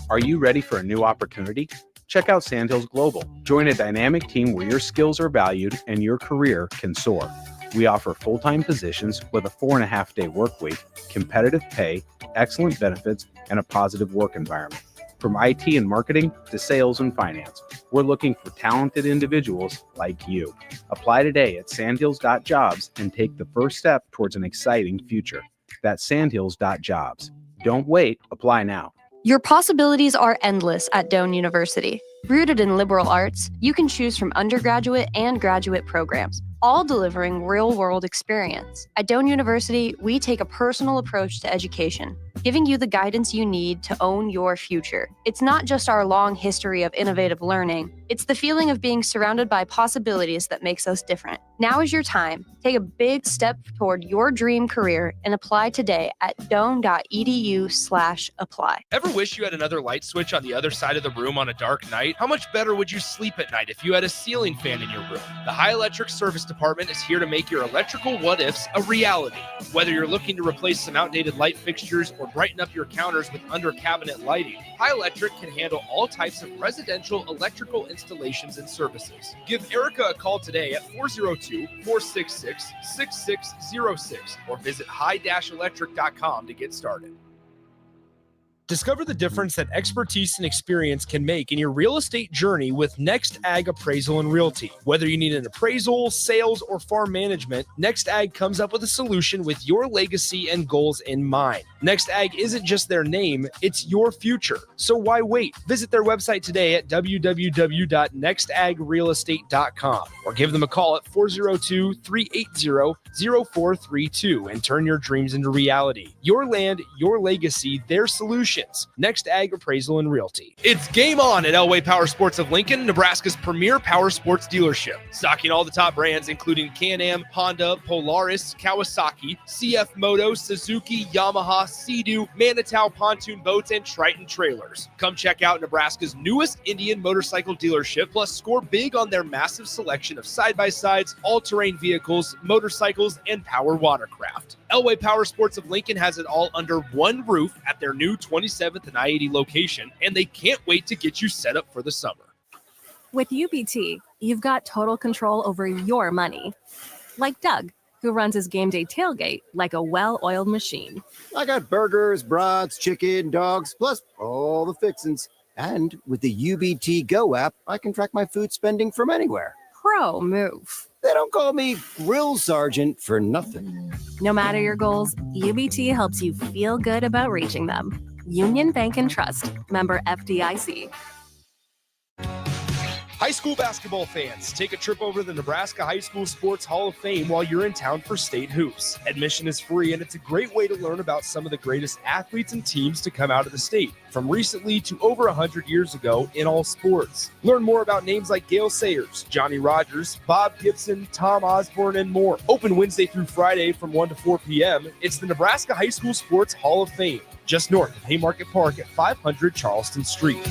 Are you ready for a new opportunity? Check out Sandhills Global. Join a dynamic team where your skills are valued and your career can soar. We offer full-time positions with a 4.5-day work week, competitive pay, excellent benefits, and a positive work environment. From IT and marketing to sales and finance, we're looking for talented individuals like you. Apply today at sandhills.jobs and take the first step towards an exciting future. That's sandhills.jobs. Don't wait. Apply now. Your possibilities are endless at Doane University. Rooted in liberal arts, you can choose from undergraduate and graduate programs, all delivering real-world experience. At Doane University, we take a personal approach to education, giving you the guidance you need to own your future. It's not just our long history of innovative learning, it's the feeling of being surrounded by possibilities that makes us different. Now is your time. Take a big step toward your dream career and apply today at doane.edu/apply. Ever wish you had another light switch on the other side of the room on a dark night? How much better would you sleep at night if you had a ceiling fan in your room? The High Electric Service Department is here to make your electrical what-ifs a reality. Whether you're looking to replace some outdated light fixtures or brighten up your counters with under-cabinet lighting, High Electric can handle all types of residential electrical installations and services. Give Erica a call today at 402-466-6606 or visit high-electric.com to get started. Discover the difference that expertise and experience can make in your real estate journey with Next Ag Appraisal and Realty. Whether you need an appraisal, sales, or farm management, Next Ag comes up with a solution with your legacy and goals in mind. Next Ag isn't just their name, it's your future. So why wait? Visit their website today at www.nextagrealestate.com or give them a call at 402-380-0432 and turn your dreams into reality. Your land, your legacy, their solution. Next Ag Appraisal and Realty. It's game on at Elway Power Sports of Lincoln, Nebraska's premier power sports dealership. Stocking all the top brands, including Can-Am, Honda, Polaris, Kawasaki, CF Moto, Suzuki, Yamaha, Sea-Doo, Manitow pontoon boats, and Triton trailers. Come check out Nebraska's newest Indian motorcycle dealership, plus score big on their massive selection of side-by-sides, all-terrain vehicles, motorcycles, and power watercraft. Elway Power Sports of Lincoln has it all under one roof at their new 27th and I-80 location, and they can't wait to get you set up for the summer. With UBT, you've got total control over your money. Like Doug, who runs his game day tailgate like a well-oiled machine. I got burgers, brats, chicken, dogs, plus all the fixins. And with the UBT Go app, I can track my food spending from anywhere. Pro move. They don't call me Grill Sergeant for nothing. No matter your goals, UBT helps you feel good about reaching them. Union Bank and Trust. Member FDIC. High school basketball fans, take a trip over to the Nebraska High School Sports Hall of Fame while you're in town for state hoops. Admission is free, and it's a great way to learn about some of the greatest athletes and teams to come out of the state, from recently to over 100 years ago in all sports. Learn more about names like Gale Sayers, Johnny Rogers, Bob Gibson, Tom Osborne, and more. Open Wednesday through Friday from 1 to 4 p.m. It's the Nebraska High School Sports Hall of Fame, just north of Haymarket Park at 500 Charleston Street.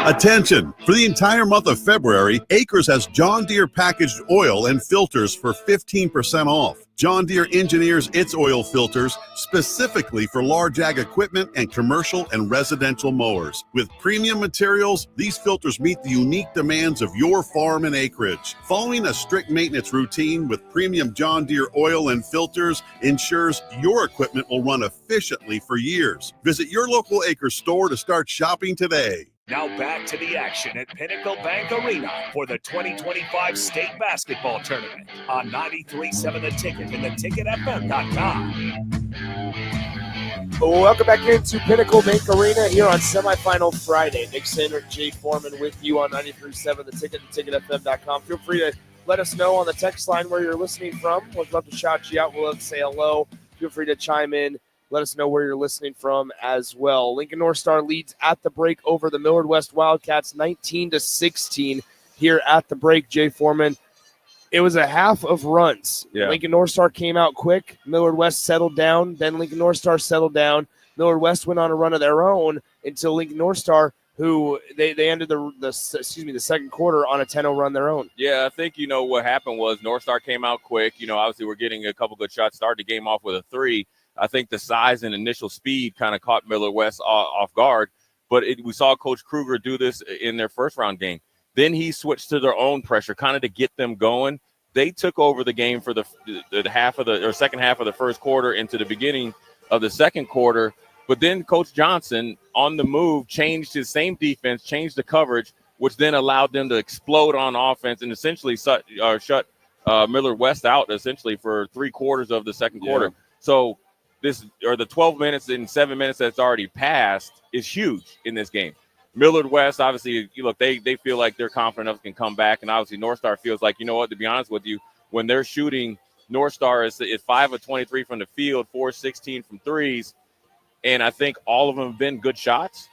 Attention! For the entire month of February, Acres has John Deere packaged oil and filters for 15% off. John Deere engineers its oil filters specifically for large ag equipment and commercial and residential mowers. With premium materials, these filters meet the unique demands of your farm and acreage. Following a strict maintenance routine with premium John Deere oil and filters ensures your equipment will run efficiently for years. Visit your local Acres store to start shopping today. Now back to the action at Pinnacle Bank Arena for the 2025 State Basketball Tournament on 93.7 The Ticket and theticketfm.com. Welcome back into Pinnacle Bank Arena here on Semifinal Friday. Nick Sander, Jay Foreman with you on 93.7 The Ticket and theticketfm.com. Feel free to let us know on the text line where you're listening from. We'd love to shout you out. We'll love to say hello. Feel free to chime in. Let us know where you're listening from as well. Lincoln North Star leads at the break over the Millard West Wildcats 19-16 here at the break. Jay Foreman, it was a half of runs. Yeah. Lincoln North Star came out quick. Millard West settled down. Then Lincoln North Star settled down. Millard West went on a run of their own until Lincoln North Star, who they ended the second quarter on a 10-0 run their own. Yeah, I think, what happened was North Star came out quick. Obviously we're getting a couple good shots, started the game off with a 3. I think the size and initial speed kind of caught Millard West off guard, but we saw Coach Kruger do this in their first round game. Then he switched to their own pressure, kind of to get them going. They took over the game for the second half of the first quarter into the beginning of the second quarter. But then Coach Johnson, on the move, changed his same defense, changed the coverage, which then allowed them to explode on offense and essentially shut Millard West out essentially for 3 quarters of the second quarter. So the 12 minutes and 7 minutes that's already passed is huge in this game. Millard West, obviously, they feel like they're confident enough can come back, and obviously North Star feels like, to be honest with you, when they're shooting, North Star is 5 of 23 from the field, 4 of 16 from threes, and I think all of them have been good shots.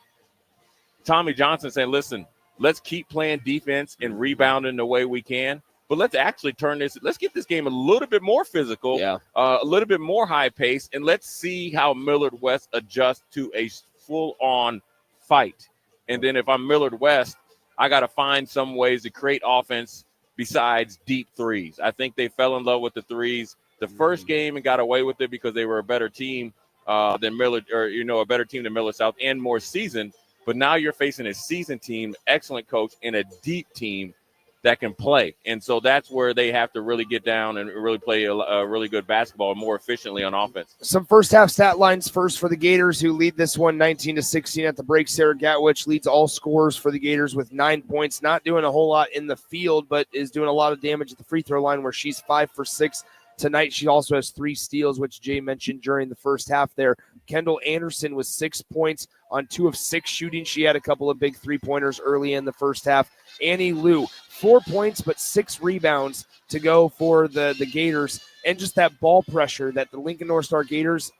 Tommy Johnson saying, listen, let's keep playing defense and rebounding the way we can. But let's actually let's get this game a little bit more physical, a little bit more high pace, and let's see how Millard West adjusts to a full-on fight. And then if I'm Millard West, I got to find some ways to create offense besides deep threes. I think they fell in love with the threes the first game and got away with it because they were a better team than Millard, or a better team than Millard South and more seasoned. But now you're facing a seasoned team, excellent coach, and a deep team that can play. And so that's where they have to really get down and really play a really good basketball more efficiently on offense. Some first half stat lines first for the Gators, who lead this one 19-16 at the break. Sarah Gatwich leads all scorers for the Gators with 9 points, not doing a whole lot in the field, but is doing a lot of damage at the free throw line where she's 5 for 6 tonight. She also has 3 steals, which Jay mentioned during the first half there. Kendall Anderson with 6 points on 2 of 6 shooting. She had a couple of big 3-pointers early in the first half. Annie Liu, 4 points, but 6 rebounds to go for the Gators. And just that ball pressure that the Lincoln North Star Gators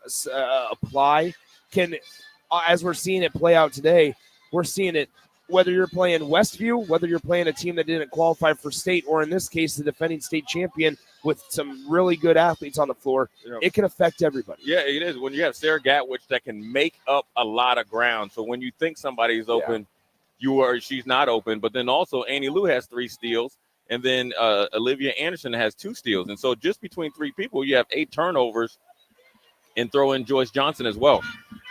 apply can, as we're seeing it play out today, we're seeing it whether you're playing Westview, whether you're playing a team that didn't qualify for state, or in this case, the defending state champion with some really good athletes on the floor, it can affect everybody. Yeah, it is. When you have Sarah Gatwich that can make up a lot of ground. So when you think somebody's open, she's not open. But then also Annie Liu has 3 steals, and then Olivia Anderson has 2 steals. And so just between 3 people, you have 8 turnovers, and throw in Joyce Johnson as well.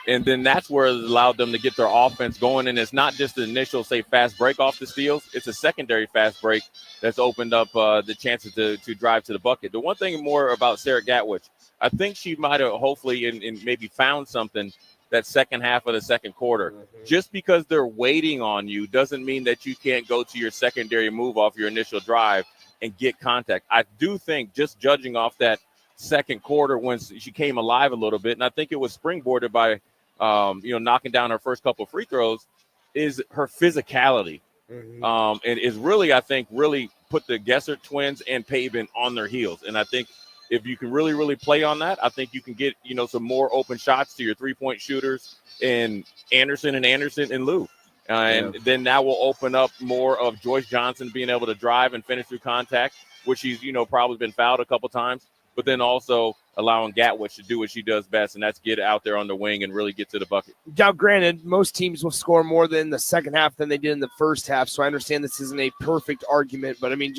And then that's where it allowed them to get their offense going. And it's not just the initial, fast break off the steals. It's a secondary fast break that's opened up the chances to drive to the bucket. The one thing more about Sarah Gatwich, I think she might have hopefully and maybe found something that second half of the second quarter. Mm-hmm. Just because they're waiting on you doesn't mean that you can't go to your secondary move off your initial drive and get contact. I do think, just judging off that second quarter when she came alive a little bit, and I think it was springboarded by knocking down her first couple free throws, is her physicality. and is really, I think, really put the Gessert twins and Pavin on their heels. And I think if you can really, really play on that, I think you can get, some more open shots to your three-point shooters in Anderson and Lou. And then that will open up more of Joyce Johnson being able to drive and finish through contact, which she's, probably been fouled a couple times, but then also allowing Gatwich to do what she does best, and that's get out there on the wing and really get to the bucket. Now, granted, most teams will score more than the second half than they did in the first half, so I understand this isn't a perfect argument, but I mean,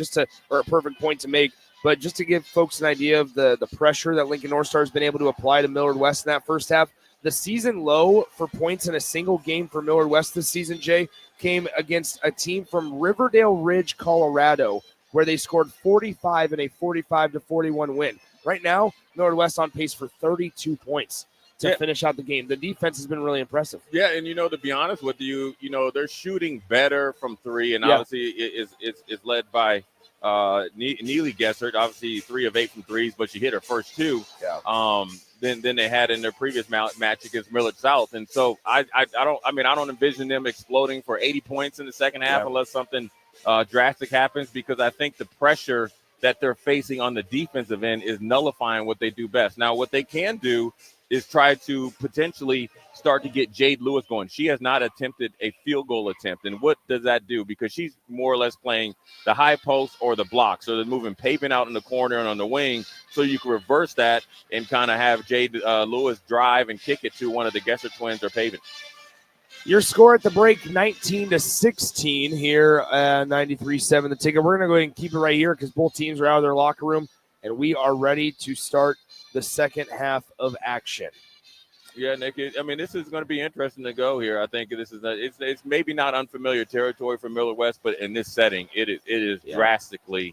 or a perfect point to make, but just to give folks an idea of the pressure that Lincoln North Star has been able to apply to Millard West in that first half, the season low for points in a single game for Millard West this season, Jay, came against a team from Riverdale Ridge, Colorado, where they scored 45 in a 45-41 win. Right now, Millard West on pace for 32 points to finish out the game. The defense has been really impressive. Yeah, and to be honest with you, they're shooting better from three, and obviously it's led by Neely Gessert, obviously 3 of 8 from threes, but she hit her first 2. Than they had in their previous match against Millard South. And so I don't envision them exploding for 80 points in the second half unless something drastic happens, because I think the pressure that they're facing on the defensive end is nullifying what they do best. Now, what they can do is try to potentially start to get Jade Lewis going. She has not attempted a field goal attempt. And what does that do? Because she's more or less playing the high post or the block. So they're moving Pavin out in the corner and on the wing, so you can reverse that and kind of have Jade Lewis drive and kick it to one of the Gessert twins or Pavin. Your score at the break, 19-16 here, 93-7 the ticket. We're going to go ahead and keep it right here because both teams are out of their locker room, and we are ready to start the second half of action. Yeah, Nick, this is going to be interesting to go here. I think this is it's maybe not unfamiliar territory for Millard West, but in this setting, it is drastically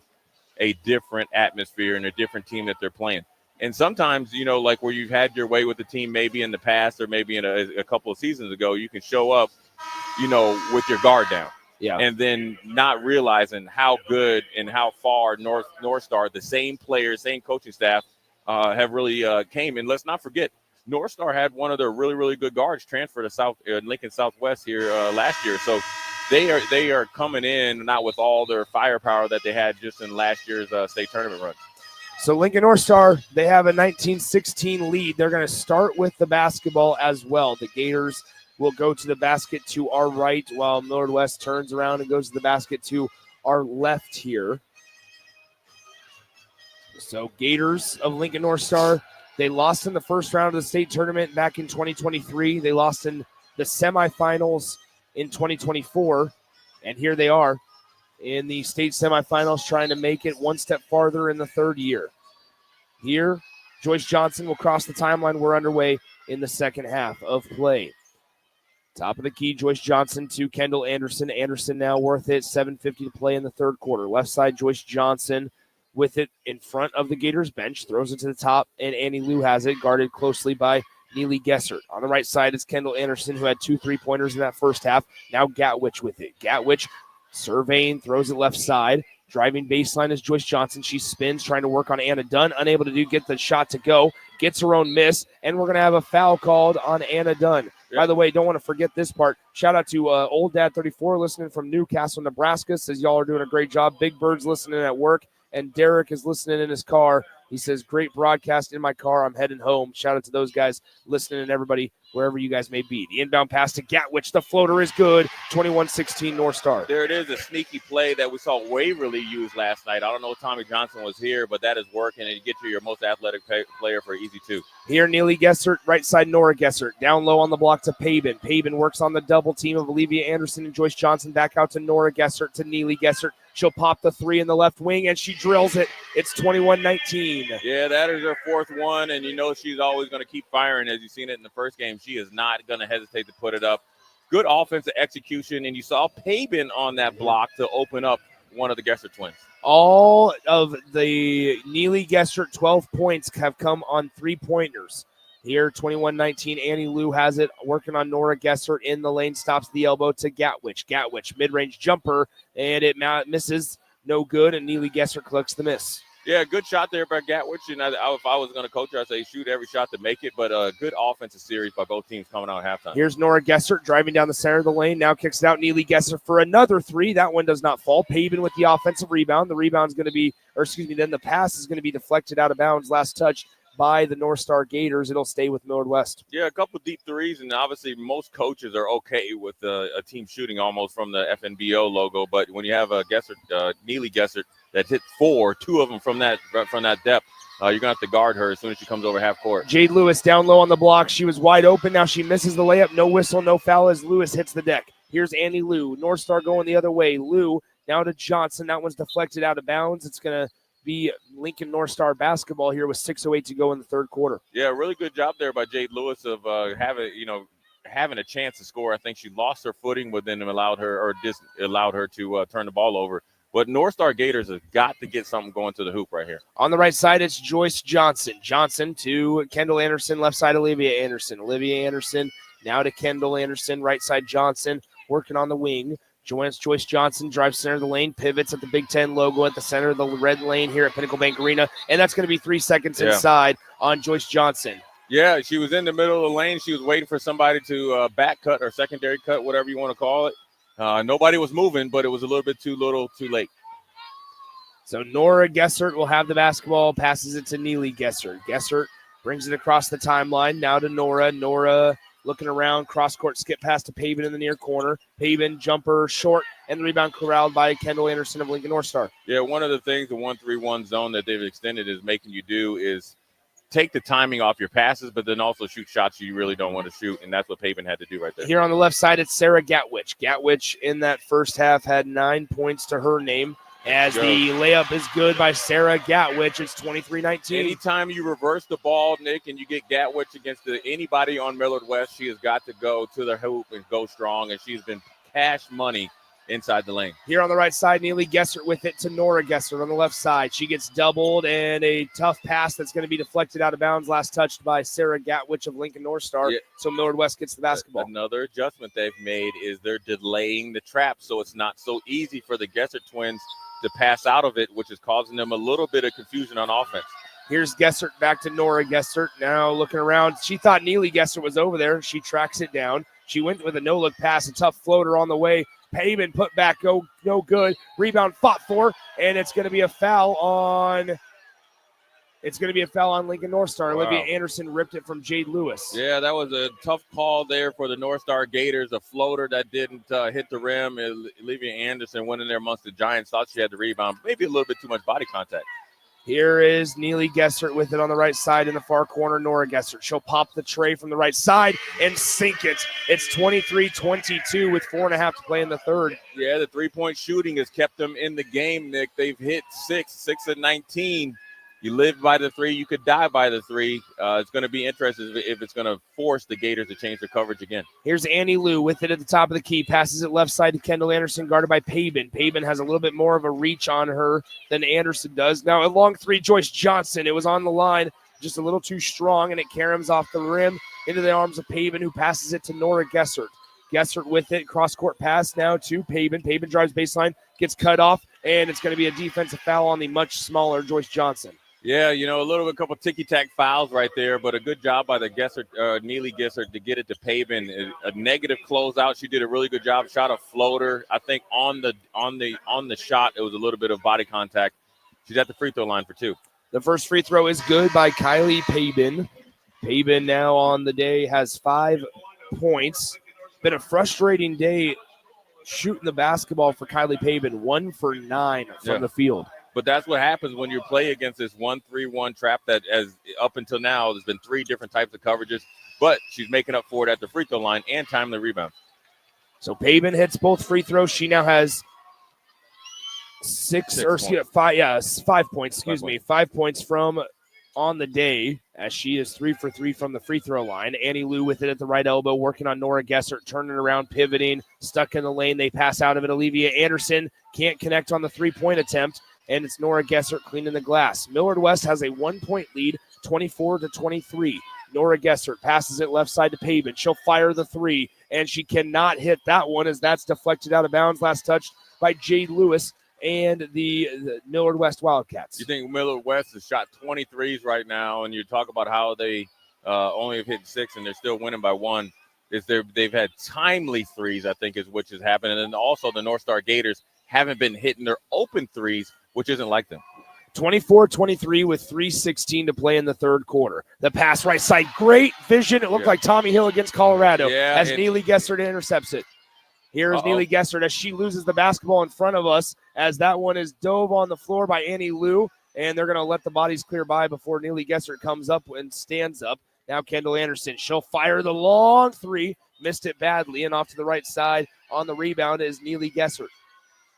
a different atmosphere and a different team that they're playing. And sometimes, like where you've had your way with the team maybe in the past or maybe in a couple of seasons ago, you can show up, with your guard down. Yeah. And then not realizing how good and how far North Star, the same players, same coaching staff, have really came. And let's not forget, North Star had one of their really, really good guards transfer to Lincoln Southwest here last year. So they are coming in not with all their firepower that they had just in last year's state tournament run. So Lincoln North Star, they have a 19-16 lead. They're going to start with the basketball as well. The Gators will go to the basket to our right while Millard West turns around and goes to the basket to our left here. So Gators of Lincoln North Star, they lost in the first round of the state tournament back in 2023. They lost in the semifinals in 2024. And here they are in the state semifinals trying to make it one step farther in the third year. Here, Joyce Johnson will cross the timeline. We're underway in the second half of play. Top of the key, Joyce Johnson to Kendall Anderson. Anderson now worth it, 7:50 to play in the third quarter. Left side, Joyce Johnson with it in front of the Gators bench, throws it to the top, and Annie Liu has it, guarded closely by Neely Gessert. On the right side is Kendall Anderson, who had 2 3-pointers in that first half. Now Gatwich with it. Gatwich surveying, throws it left side. Driving baseline is Joyce Johnson. She spins, trying to work on Anna Dunn. Unable to get the shot to go. Gets her own miss, and we're going to have a foul called on Anna Dunn. Yep. By the way, don't want to forget this part. Shout out to Old Dad 34 listening from Newcastle, Nebraska. Says y'all are doing a great job. Big Bird's listening at work, and Derek is listening in his car. He says, great broadcast in my car. I'm heading home. Shout out to those guys listening and everybody wherever you guys may be. The inbound pass to Gatwich. The floater is good. 21-16 North Star. There it is, a sneaky play that we saw Waverly use last night. I don't know if Tommy Johnson was here, but that is working, and you get to your most athletic player for easy 2. Here, Neely Gessert, right side, Nora Gessert. Down low on the block to Pavin. Pavin works on the double team of Olivia Anderson and Joyce Johnson. Back out to Nora Gessert to Neely Gessert. She'll pop the 3 in the left wing, and she drills it. It's 21-19. Yeah, that is her 4th one, and she's always going to keep firing. As you've seen it in the first game, she is not going to hesitate to put it up. Good offensive execution, and you saw Pavin on that block to open up one of the Gessert twins. All of the Neely Gessert 12 points have come on 3-pointers. Here, 21-19, Annie Liu has it, working on Nora Gessert in the lane, stops the elbow to Gatwich. Gatwich, mid-range jumper, and it misses, no good, and Neely Gessert collects the miss. Yeah, good shot there by Gatwich. And if I was going to coach her, I'd say shoot every shot to make it. But a good offensive series by both teams coming out at halftime. Here's Nora Gessert driving down the center of the lane. Now kicks it out. Neely Gessert for another three. That one does not fall. Pavin with the offensive rebound. The rebound's going to be, then the pass is going to be deflected out of bounds. Last touch by the North Star Gators. It'll stay with Millard West. Yeah, a couple deep threes, and obviously most coaches are okay with a team shooting almost from the FNBO logo. But when you have a Neely Gessert that hit 4, 2 of them from that depth, you're going to have to guard her as soon as she comes over half court. Jade Lewis down low on the block. She was wide open. Now she misses the layup. No whistle, no foul as Lewis hits the deck. Here's Annie Liu. North Star going the other way. Liu now to Johnson. That one's deflected out of bounds. It's going to be Lincoln North Star basketball here with 6:08 to go in the third quarter. Yeah, really good job there by Jade Lewis of having a chance to score. I think she lost her footing, but then allowed her to turn the ball over. But North Star Gators have got to get something going to the hoop right here. On the right side, it's Joyce Johnson. Johnson to Kendall Anderson, left side Olivia Anderson. Olivia Anderson now to Kendall Anderson, right side Johnson, working on the wing. Joyce Johnson drives center of the lane, pivots at the Big Ten logo at the center of the red lane here at Pinnacle Bank Arena, and that's going to be 3 seconds inside on Joyce Johnson. Yeah, she was in the middle of the lane. She was waiting for somebody to back cut or secondary cut, whatever you want to call it. Nobody was moving, but it was a little bit too late. So Nora Gessert will have the basketball, passes it to Neely Gessert. Gessert brings it across the timeline, now to Nora. Nora looking around, cross-court skip pass to Pavin in the near corner. Pavin, jumper, short, and the rebound corralled by Kendall Anderson of Lincoln North Star. Yeah, one of the things the 1-3-1 zone that they've extended is making you do is take the timing off your passes, but then also shoot shots you really don't want to shoot, and that's what Pavin had to do right there. Here on the left side, it's Sarah Gatwich. Gatwich in that first half had 9 points to her name. As the layup is good by Sarah Gatwich, it's 23-19. Anytime you reverse the ball, Nick, and you get Gatwich against anybody on Millard West, she has got to go to the hoop and go strong, and she's been cash money inside the lane. Here on the right side, Neely Gessert with it to Nora Gessert on the left side. She gets doubled, and a tough pass that's going to be deflected out of bounds, last touched by Sarah Gatwich of Lincoln North Star. Yeah. So Millard West gets the basketball. Another adjustment they've made is they're delaying the trap, so it's not so easy for the Gessert twins to pass out of it, which is causing them a little bit of confusion on offense. Here's Gessert back to Nora Gessert. Now looking around. She thought Neely Gessert was over there. She tracks it down. She went with a no-look pass, a tough floater on the way. Pavin put back, no good. Rebound fought for, and it's going to be a foul on Lincoln North Star. Wow. Olivia Anderson ripped it from Jade Lewis. Yeah, that was a tough call there for the North Star Gators. A floater that didn't hit the rim. Olivia Anderson went in there amongst the Giants, thought she had the rebound. Maybe a little bit too much body contact. Here is Neely Gessert with it on the right side in the far corner. Nora Gessert. She'll pop the tray from the right side and sink it. It's 23-22 with 4.5 to play in the third. Yeah, the three-point shooting has kept them in the game, Nick. They've hit 6 of 19. You live by the three, you could die by the three. It's going to be interesting if it's going to force the Gators to change their coverage again. Here's Annie Liu with it at the top of the key. Passes it left side to Kendall Anderson, guarded by Pavin. Pavin has a little bit more of a reach on her than Anderson does. Now a long three, Joyce Johnson. It was on the line, just a little too strong, and it caroms off the rim into the arms of Pavin, who passes it to Nora Gessert. Gessert with it, cross-court pass now to Pavin. Pavin drives baseline, gets cut off, and it's going to be a defensive foul on the much smaller Joyce Johnson. Yeah, a couple ticky-tack fouls right there, but a good job by the Neely Gessert to get it to Pavin. A negative closeout. She did a really good job. Shot a floater. I think on the shot, it was a little bit of body contact. She's at the free throw line for 2. The first free throw is good by Kylie Pavin. Pavin now on the day has 5 points. Been a frustrating day shooting the basketball for Kylie Pavin. 1 for 9 from the field. But that's what happens when you play against this 1-3-1 trap that, as up until now, there's been 3 different types of coverages. But she's making up for it at the free throw line and timely rebound. So Pavin hits both free throws. She now has 5 points. 5 points from on the day, as she is 3 for 3 from the free throw line. Annie Liu with it at the right elbow, working on Nora Gessert, turning around, pivoting, stuck in the lane. They pass out of it. Olivia Anderson can't connect on the 3-point attempt. And it's Nora Gessert cleaning the glass. Millard West has a 1-point lead, 24-23. Nora Gessert passes it left side to Pavin. She'll fire the 3, and she cannot hit that one as that's deflected out of bounds. Last touched by Jade Lewis, and the Millard West Wildcats. You think Millard West has shot 23s right now, and you talk about how they only have hit 6 and they're still winning by 1. They've had timely threes, I think, is which has happened. And then also the North Star Gators haven't been hitting their open threes, which isn't like them. 24-23 with 3:16 to play in the third quarter. The pass right side, great vision. It looked like Tommy Hill against Colorado as Neely Gessert intercepts it. Here's Neely Gessert as she loses the basketball in front of us as that one is dove on the floor by Annie Liu, and they're going to let the bodies clear by before Neely Gessert comes up and stands up. Now Kendall Anderson, she'll fire the long three, missed it badly, and off to the right side on the rebound is Neely Gessert.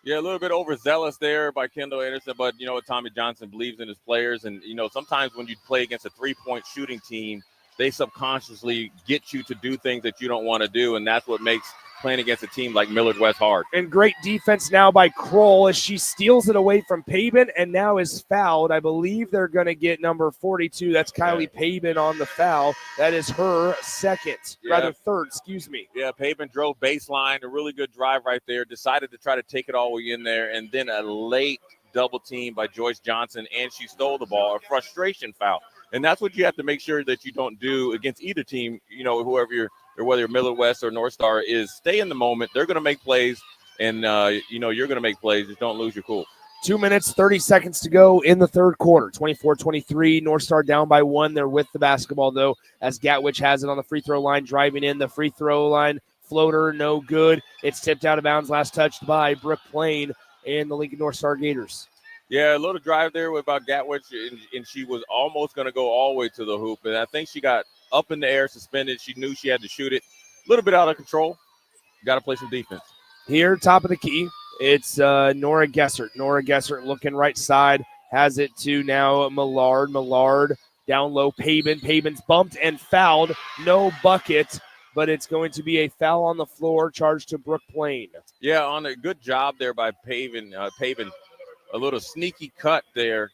Yeah, a little bit overzealous there by Kendall Anderson, but you know what, Tommy Johnson believes in his players, and you know sometimes when you play against a three-point shooting team, they subconsciously get you to do things that you don't want to do, and that's what makes playing against a team like Millard West hard. And great defense now by Kroll as she steals it away from Pabin and now is fouled. I believe they're going to get number 42. That's Kylie Pabin on the foul. That is her third, excuse me. Yeah, Pabin drove baseline, a really good drive right there, decided to try to take it all the way in there, and then a late double team by Joyce Johnson, and she stole the ball, a frustration foul. And that's what you have to make sure that you don't do against either team, you know, whoever you're, or whether you're Millard West or North Star, is stay in the moment. They're going to make plays, and, you know, you're going to make plays. Just don't lose your cool. 2 minutes, 30 seconds to go in the third quarter. 24-23, North Star down by 1. They're with the basketball, though, as Gatwich has it on the free throw line, driving in the free throw line. Floater, no good. It's tipped out of bounds, last touched by Brooke Plain and the Lincoln North Star Gators. Yeah, a little drive there with about Gatwich, and she was almost going to go all the way to the hoop, and I think she got up in the air, suspended. She knew she had to shoot it. A little bit out of control. Got to play some defense. Here, top of the key, it's Nora Gessert. Nora Gessert looking right side, has it to now Millard. Millard down low, Pabin. Pabin's bumped and fouled. No bucket, but it's going to be a foul on the floor, charged to Brooke Plain. Yeah, on a good job there by Pabin. A little sneaky cut there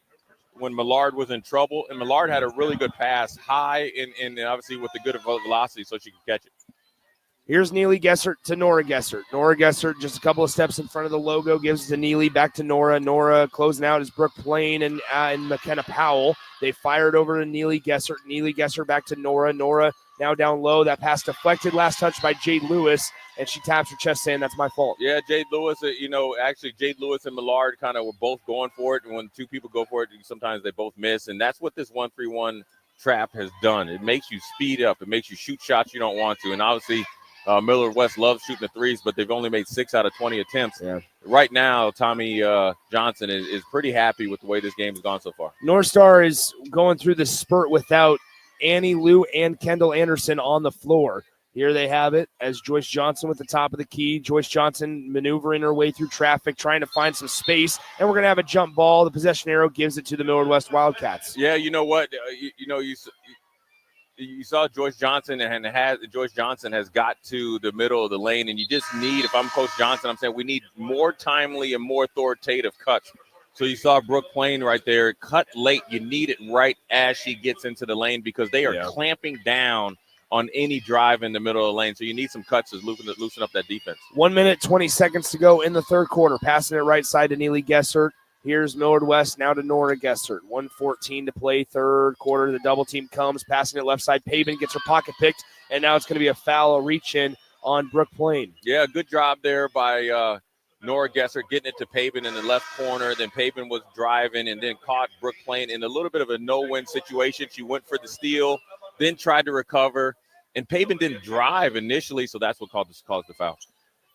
when Millard was in trouble, and Millard had a really good pass high and obviously with the good velocity so she could catch it. Here's Neely Gessert to Nora Gessert. Nora Gessert just a couple of steps in front of the logo, gives it to Neely, back to Nora. Nora closing out is Brooke Plain and McKenna Powell. They fired over to Neely Gessert. Neely Gessert back to Nora. Nora now down low. That pass deflected. Last touch by Jade Lewis, and she taps her chest saying, that's my fault. Yeah, Jade Lewis, actually Jade Lewis and Millard kind of were both going for it. And when two people go for it, sometimes they both miss. And that's what this 1-3-1 trap has done. It makes you speed up. It makes you shoot shots you don't want to. And obviously, Millard West loves shooting the threes, but they've only made 6 out of 20 attempts. Yeah. Right now, Tommy Johnson is pretty happy with the way this game has gone so far. North Star is going through the spurt without Annie Liu and Kendall Anderson on the floor. Here they have it as Joyce Johnson with the top of the key. Joyce Johnson maneuvering her way through traffic, trying to find some space, and we're going to have a jump ball. The possession arrow gives it to the Millard West Wildcats. Yeah, you know what? You saw Joyce Johnson, Joyce Johnson has got to the middle of the lane, and you just need, if I'm Coach Johnson, I'm saying we need more timely and more authoritative cuts. So you saw Brooke Plain right there, cut late. You need it right as she gets into the lane because they are clamping down on any drive in the middle of the lane. So you need some cuts to loosen up that defense. 1 minute, 20 seconds to go in the third quarter. Passing it right side to Neely Gessert. Here's Millard West now to Nora Gessert. 1:14 to play, third quarter. The double team comes, passing it left side. Pabin gets her pocket picked, and now it's going to be a foul, a reach in on Brooke Plain. Yeah, good job there by Nora Gessert getting it to Pabin in the left corner. Then Pabin was driving and then caught Brooke Plain in a little bit of a no-win situation. She went for the steal, then tried to recover, and Pabin didn't drive initially, so that's what caused the foul.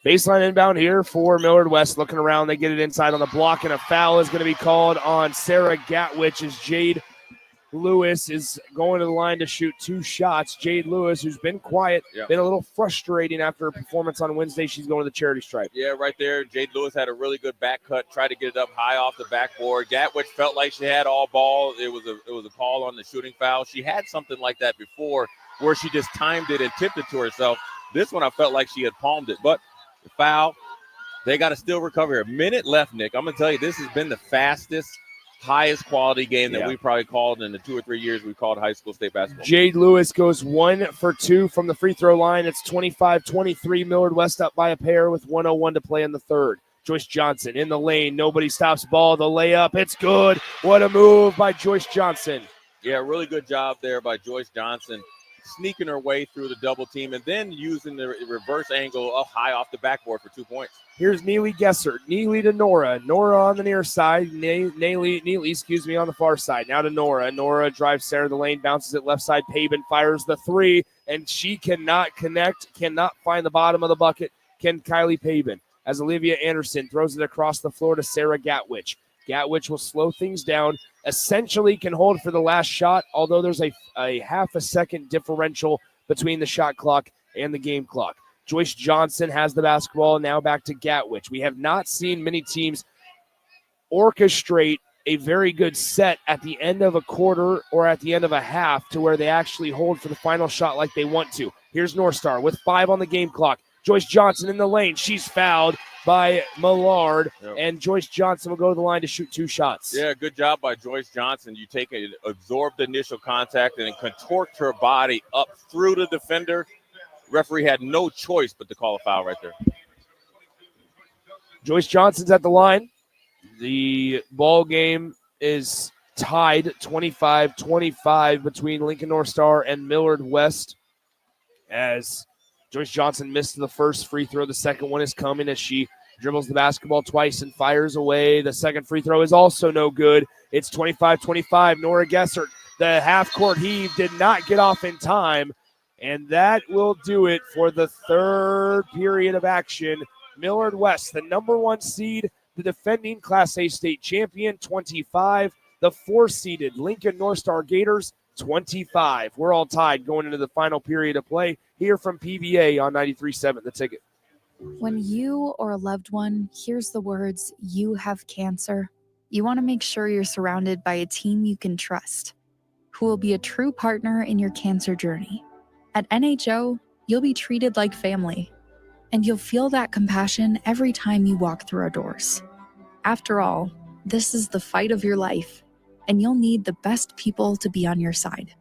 Baseline inbound here for Millard West. Looking around, they get it inside on the block, and a foul is going to be called on Sarah Gatwich as Jade Lewis is going to the line to shoot 2 shots. Jade Lewis, who's been quiet, been a little frustrating after her performance on Wednesday. She's going to the charity stripe. Yeah, right there. Jade Lewis had a really good back cut, tried to get it up high off the backboard. Gatwich felt like she had all ball. It was a call on the shooting foul. She had something like that before where she just timed it and tipped it to herself. This one I felt like she had palmed it, but the foul, they got to still recover. A minute left, Nick. I'm going to tell you, this has been the fastest, highest quality game that we probably called in the 2 or 3 years we called high school state basketball. Jade Lewis goes 1 for 2 from the free throw line. It's 25-23. Millard West up by a pair with 1:01 to play in the third. Joyce Johnson in the lane. Nobody stops ball. The layup. It's good. What a move by Joyce Johnson. Yeah, really good job there by Joyce Johnson, sneaking her way through the double team and then using the reverse angle up high off the backboard for 2 points. Here's Neely Gessert. Neely to Nora. Nora on the near side. Neely, on the far side. Now to Nora. Nora drives center of the lane, bounces it left side. Paben fires the three, and she cannot connect, cannot find the bottom of the bucket. Can Kylie Paben. As Olivia Anderson throws it across the floor to Sarah Gatwich. Gatwich will slow things down, essentially can hold for the last shot, although there's a half a second differential between the shot clock and the game clock. Joyce Johnson has the basketball, now back to Gatwich. We have not seen many teams orchestrate a very good set at the end of a quarter or at the end of a half to where they actually hold for the final shot like they want to. Here's North Star with 5 on the game clock. Joyce Johnson in the lane. She's fouled by Millard, and Joyce Johnson will go to the line to shoot 2 shots. Yeah, good job by Joyce Johnson. You take it, absorb the initial contact, and then contort her body up through the defender. Referee had no choice but to call a foul right there. Joyce Johnson's at the line. The ball game is tied 25-25 between Lincoln North Star and Millard West as Joyce Johnson missed the first free throw. The second one is coming as she dribbles the basketball twice and fires away. The second free throw is also no good. It's 25-25. Nora Gessert, the half-court heave, did not get off in time, and that will do it for the third period of action. Millard West, the number 1 seed, the defending Class A state champion, 25. The 4-seeded Lincoln North Star Gators, 25. We're all tied going into the final period of play here from PVA on 93.7 The Ticket. When you or a loved one hears the words, "You have cancer," you want to make sure you're surrounded by a team you can trust, who will be a true partner in your cancer journey. At NHO, you'll be treated like family, and you'll feel that compassion every time you walk through our doors. After all, this is the fight of your life, and you'll need the best people to be on your side.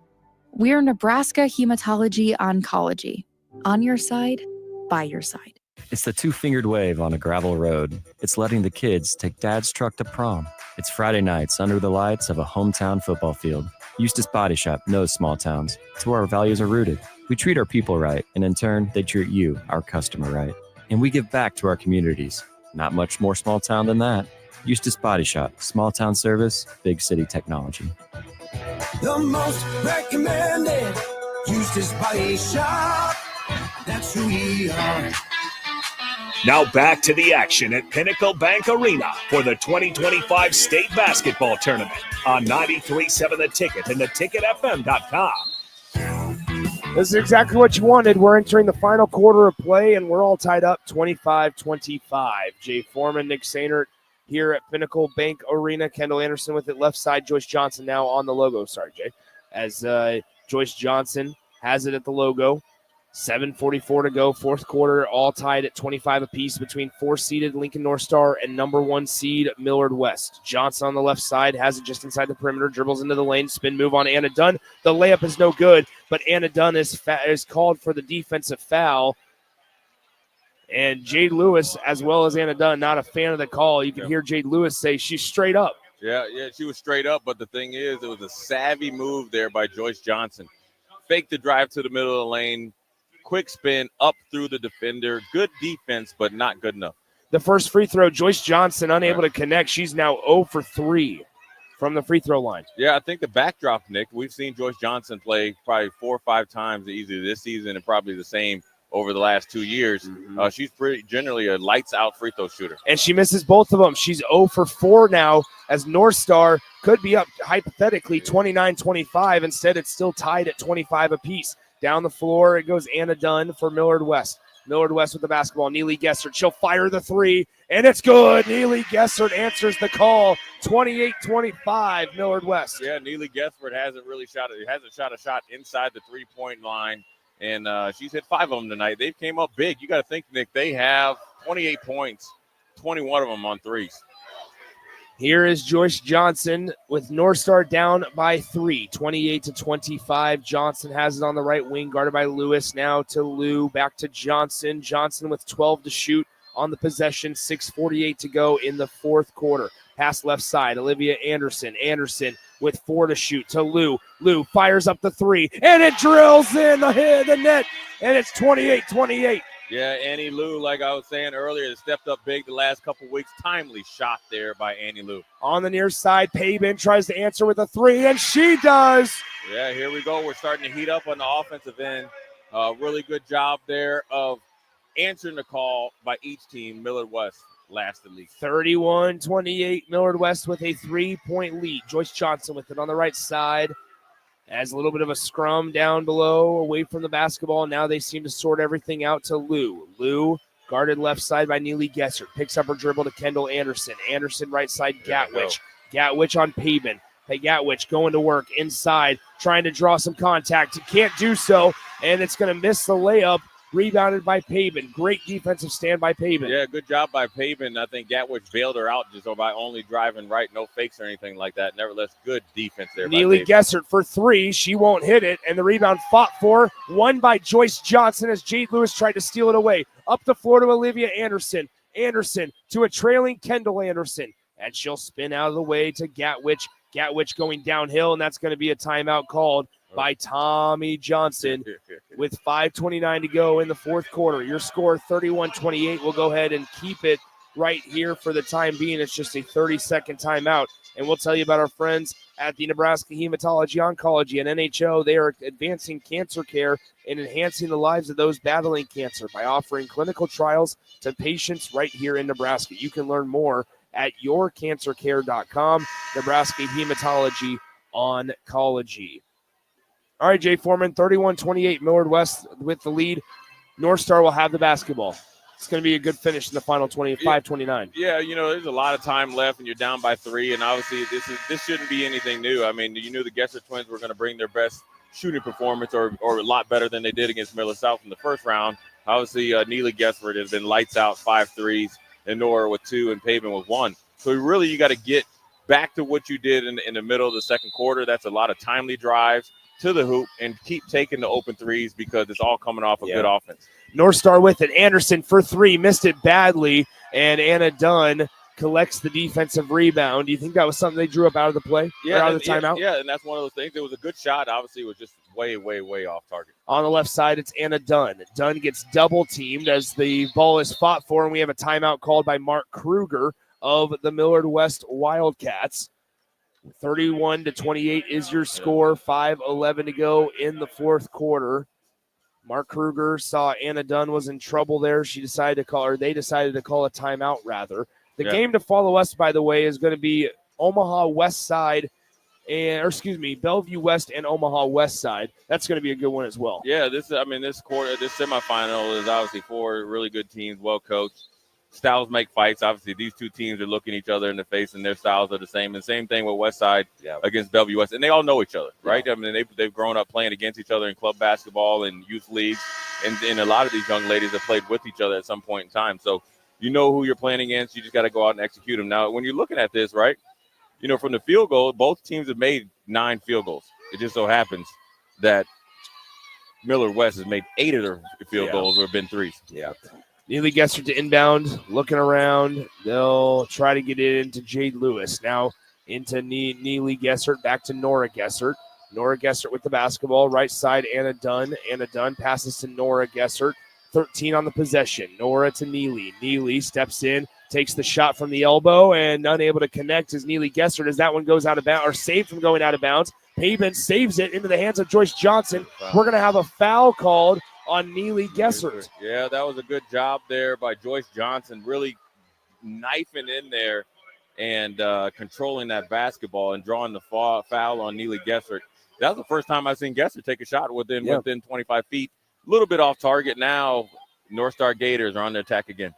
We're Nebraska Hematology Oncology. On your side, by your side. It's the 2-fingered wave on a gravel road. It's letting the kids take dad's truck to prom. It's Friday nights under the lights of a hometown football field. Eustace Body Shop knows small towns. It's where our values are rooted. We treat our people right, and in turn, they treat you, our customer, right. And we give back to our communities. Not much more small town than that. Eustace Body Shop, small town service, big city technology. The most recommended Eustace Body Shop. That's who we are. Now back to the action at Pinnacle Bank Arena for the 2025 State Basketball Tournament on 93.7 The Ticket and theticketfm.com. This is exactly what you wanted. We're entering the final quarter of play, and we're all tied up 25-25. Jay Foreman, Nick Sainert here at Pinnacle Bank Arena. Kendall Anderson with it left side. Joyce Johnson now on the logo. Sorry, Jay. As Joyce Johnson has it at the logo. 7:44 to go, fourth quarter, all tied at 25 apiece between 4-seeded Lincoln North Star and number 1 seed Millard West. Johnson on the left side has it just inside the perimeter, dribbles into the lane, spin move on Anna Dunn. The layup is no good, but Anna Dunn is called for the defensive foul. And Jade Lewis, as well as Anna Dunn, not a fan of the call. You can hear Jade Lewis say she's straight up. Yeah, she was straight up, but the thing is, it was a savvy move there by Joyce Johnson. Fake the drive to the middle of the lane. Quick spin up through the defender. Good defense, but not good enough. The first free throw, Joyce Johnson unable to connect. She's now 0 for 3 from the free throw line. Yeah, I think the backdrop, Nick, we've seen Joyce Johnson play probably 4 or 5 times easily this season and probably the same over the last 2 years. She's pretty generally a lights-out free throw shooter. And she misses both of them. She's 0 for 4 now as North Star could be up hypothetically 29-25. Instead, it's still tied at 25 apiece. Down the floor, it goes Anna Dunn for Millard West. Millard West with the basketball. Neely Gessert, she'll fire the 3, and it's good. Neely Gessert answers the call. 28-25, Millard West. Yeah, Neely Gessert hasn't shot a shot inside the three-point line, and she's hit 5 of them tonight. They came up big. You got to think, Nick, they have 28 points, 21 of them on threes. Here is Joyce Johnson with North Star down by 3, 28-25. Johnson has it on the right wing, guarded by Lewis. Now to Lou, back to Johnson. Johnson with 12 to shoot on the possession. 6:48 to go in the fourth quarter. Pass left side, Olivia Anderson. Anderson with 4 to shoot to Lou. Lou fires up the 3, and it drills in the net, and it's 28-28. Yeah, Annie Lou, like I was saying earlier, has stepped up big the last couple weeks. Timely shot there by Annie Lou. On the near side, Pabin tries to answer with a 3, and she does. Yeah, here we go. We're starting to heat up on the offensive end. Really good job there of answering the call by each team. Millard West last the league. 31-28, Millard West with a 3-point lead. Joyce Johnson with it on the right side. As a little bit of a scrum down below, away from the basketball. Now they seem to sort everything out to Lou. Lou, guarded left side by Neely Gesser. Picks up her dribble to Kendall Anderson. Anderson right side, Gatwich. Gatwich on Pabin. Hey, Gatwich going to work inside, trying to draw some contact. He can't do so, and it's going to miss the layup. Rebounded by Pabin. Great defensive stand by Pabin. Yeah, good job by Pabin. I think Gatwich bailed her out just by only driving right. No fakes or anything like that. Nevertheless, good defense there. Neely Gessert for 3. She won't hit it, and the rebound fought for. Won by Joyce Johnson as Jade Lewis tried to steal it away. Up the floor to Olivia Anderson. Anderson to a trailing Kendall Anderson. And she'll spin out of the way to Gatwich. Gatwich going downhill, and that's going to be a timeout called by Tommy Johnson with 5:29 to go in the fourth quarter. Your score 31-28. We'll go ahead and keep it right here for the time being. It's just a 30-second timeout. And we'll tell you about our friends at the Nebraska Hematology Oncology and NHO. They are advancing cancer care and enhancing the lives of those battling cancer by offering clinical trials to patients right here in Nebraska. You can learn more at yourcancercare.com. Nebraska Hematology Oncology. All right, Jay Foreman, 31-28, Millard West with the lead. North Star will have the basketball. It's going to be a good finish in the final 25-29. Yeah, there's a lot of time left, and you're down by 3, and obviously this shouldn't be anything new. I mean, you knew the Gesser twins were going to bring their best shooting performance or a lot better than they did against Miller South in the first round. Obviously, Neely Gessford has been lights out, 5 threes, and Nora with 2, and Pavin with 1. So really you got to get back to what you did in the middle of the second quarter. That's a lot of timely drives to the hoop and keep taking the open threes because it's all coming off a good offense. North Star with it. Anderson for 3, missed it badly, and Anna Dunn collects the defensive rebound. Do you think that was something they drew up out of the play? Yeah, out of the timeout? Yeah, and that's one of those things. It was a good shot. Obviously, it was just way, way, way off target. On the left side, it's Anna Dunn. Dunn gets double-teamed as the ball is fought for, and we have a timeout called by Mark Kruger of the Millard West Wildcats. 31-28 is your score. 5:11 to go in the fourth quarter. Mark Kruger saw Anna Dunn was in trouble there. They decided to call a timeout rather. The game to follow us, by the way, is going to be Omaha West Side, Bellevue West and Omaha West Side. That's going to be a good one as well. Yeah, this semifinal is obviously 4 really good teams, well coached. Styles make fights. Obviously, these two teams are looking each other in the face, and their styles are the same. And same thing with West Side against Bellevue West. And they all know each other, right? I mean, they've grown up playing against each other in club basketball and youth leagues. And a lot of these young ladies have played with each other at some point in time. So you know who you're playing against. You just got to go out and execute them. Now, when you're looking at this, right, from the field goal, both teams have made 9 field goals. It just so happens that Millard West has made 8 of their field goals or have been 3s. Yeah. Neely Gesser to inbound, looking around. They'll try to get it into Jade Lewis. Now into Neely Gesser, back to Nora Gesser. Nora Gesser with the basketball. Right side, Anna Dunn. Anna Dunn passes to Nora Gesser. 13 on the possession. Nora to Neely. Neely steps in, takes the shot from the elbow, and unable to connect as Neely Gesser as that one goes out of bounds, or saved from going out of bounds. Pavin saves it into the hands of Joyce Johnson. We're going to have a foul called on Neely Gessert. Yeah, that was a good job there by Joyce Johnson, really knifing in there and controlling that basketball and drawing the foul on Neely Gessert. That was the first time I've seen Gessert take a shot within 25 feet. A little bit off target. Now North Star Gators are on the attack again.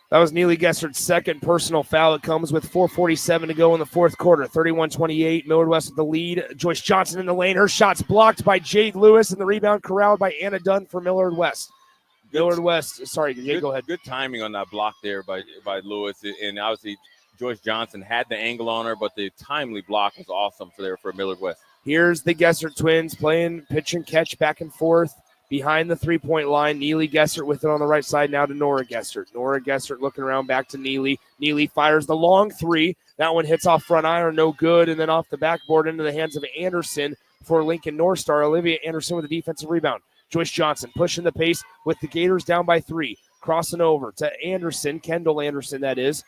That was Neely Gessert's second personal foul. It comes with 4:47 to go in the fourth quarter. 31-28, Millard West with the lead. Joyce Johnson in the lane. Her shot's blocked by Jade Lewis, and the rebound corralled by Anna Dunn for Millard West. Millard West, sorry, Jade, go ahead. Good timing on that block there by Lewis, and obviously Joyce Johnson had the angle on her, but the timely block was awesome for Millard West. Here's the Gessert twins playing pitch and catch back and forth. behind the three-point line. Neely Gessert with it on the right side now to Nora Gessert. Nora Gessert looking around back to Neely. Neely fires the long three. That one hits off front iron, no good, and then off the backboard into the hands of Anderson for Lincoln North Star. Olivia Anderson with a defensive rebound. Joyce Johnson pushing the pace with the Gators down by 3. Crossing over to Anderson, Kendall Anderson that is,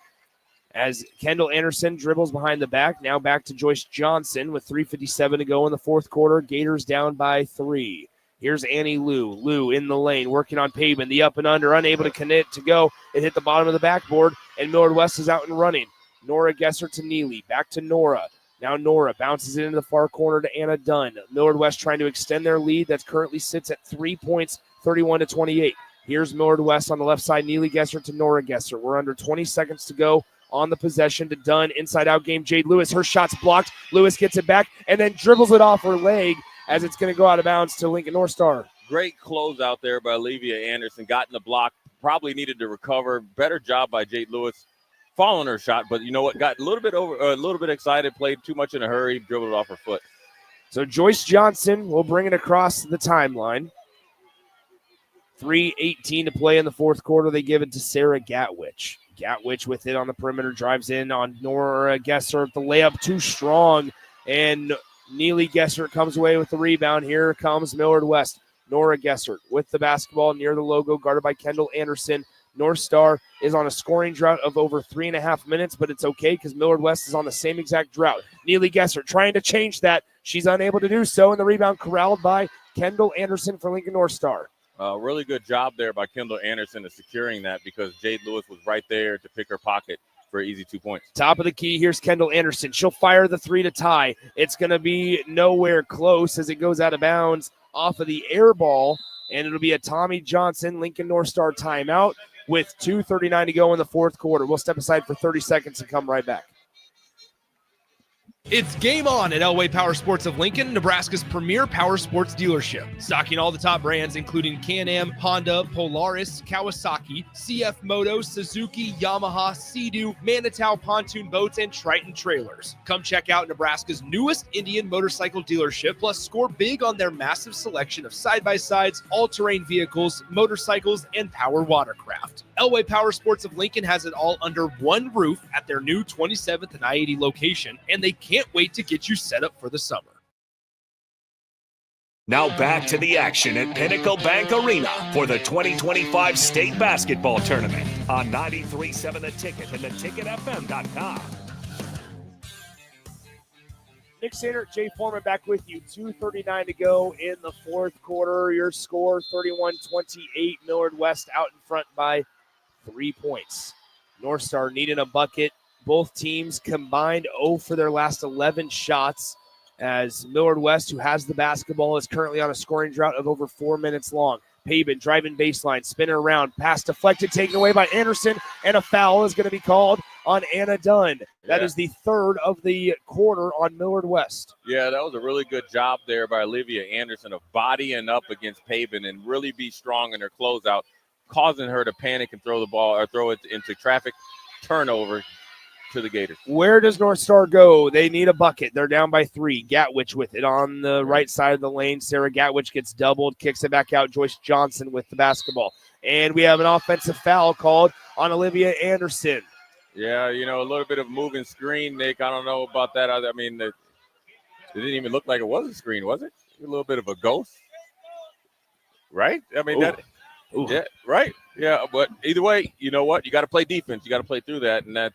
as Kendall Anderson dribbles behind the back. Now back to Joyce Johnson with 3:57 to go in the fourth quarter. Gators down by 3. Here's Annie Liu. Liu in the lane, working on Pavement. The up and under, unable to connect to go. It hit the bottom of the backboard, and Millard West is out and running. Nora Gessert to Neely. Back to Nora. Now Nora bounces it into the far corner to Anna Dunn. Millard West trying to extend their lead that currently sits at 3 points, 31-28. Here's Millard West on the left side. Neely Gessert to Nora Gessert. We're under 20 seconds to go on the possession to Dunn. Inside out game, Jade Lewis. Her shot's blocked. Lewis gets it back and then dribbles it off her leg as it's going to go out of bounds to Lincoln North Star. Great close out there by Olivia Anderson. Got in the block. Probably needed to recover. Better job by Jade Lewis following her shot. But you know what? Got a little bit excited. Played too much in a hurry. Dribbled it off her foot. So Joyce Johnson will bring it across the timeline. 3:18 to play in the fourth quarter. They give it to Sarah Gatwich. Gatwich with it on the perimeter. Drives in on Nora Gessert. The layup too strong. And Neely Gessert comes away with the rebound. Here comes Millard West. Nora Gessert with the basketball near the logo, guarded by Kendall Anderson. North Star is on a scoring drought of over 3.5 minutes, but it's okay because Millard West is on the same exact drought. Neely Gessert trying to change that. She's unable to do so, and the rebound corralled by Kendall Anderson for Lincoln North Star. Really good job there by Kendall Anderson of securing that because Jade Lewis was right there to pick her pocket for an easy 2 points. Top of the key, here's Kendall Anderson. She'll fire the three to tie. It's going to be nowhere close as it goes out of bounds off of the air ball, and it'll be a Tommy Johnson Lincoln North Star timeout with 2:39 to go in the fourth quarter. We'll step aside for 30 seconds and come right back. It's game on at Elway Power Sports of Lincoln, Nebraska's premier power sports dealership. Stocking all the top brands, including Can-Am, Honda, Polaris, Kawasaki, CF Moto, Suzuki, Yamaha, Sea-Doo, Manitow pontoon boats, and Triton trailers. Come check out Nebraska's newest Indian motorcycle dealership, plus score big on their massive selection of side-by-sides, all-terrain vehicles, motorcycles, and power watercraft. Elway Power Sports of Lincoln has it all under one roof at their new 27th and I-80 location, and they can't wait to get you set up for the summer. Now back to the action at Pinnacle Bank Arena for the 2025 State Basketball Tournament on 93.7 The Ticket and theticketfm.com. Nick Sander, Jay Foreman back with you. 2:39 to go in the fourth quarter. Your score, 31-28. Millard West out in front by 3 points. North Star needing a bucket. Both teams combined 0 for their last 11 shots as Millard West, who has the basketball, is currently on a scoring drought of over 4 minutes long. Pavin driving baseline, spinning around, pass deflected, taken away by Anderson, and a foul is going to be called on Anna Dunn. That is the third of the quarter on Millard West. Yeah, that was a really good job there by Olivia Anderson of bodying up against Pavin and really be strong in her closeout, causing her to panic and throw the ball or throw it into traffic. Turnover to the Gators. Where does North Star go? They need a bucket. They're down by 3. Gatwich with it on the right side of the lane. Sarah Gatwich gets doubled, kicks it back out. Joyce Johnson with the basketball. And we have an offensive foul called on Olivia Anderson. Yeah, you know, a little bit of moving screen, Nick. I don't know about that. I mean, it didn't even look like it was a screen, was it? A little bit of a ghost, right? I mean, yeah, right. Yeah, but either way, you know what? You got to play defense. You got to play through that, and that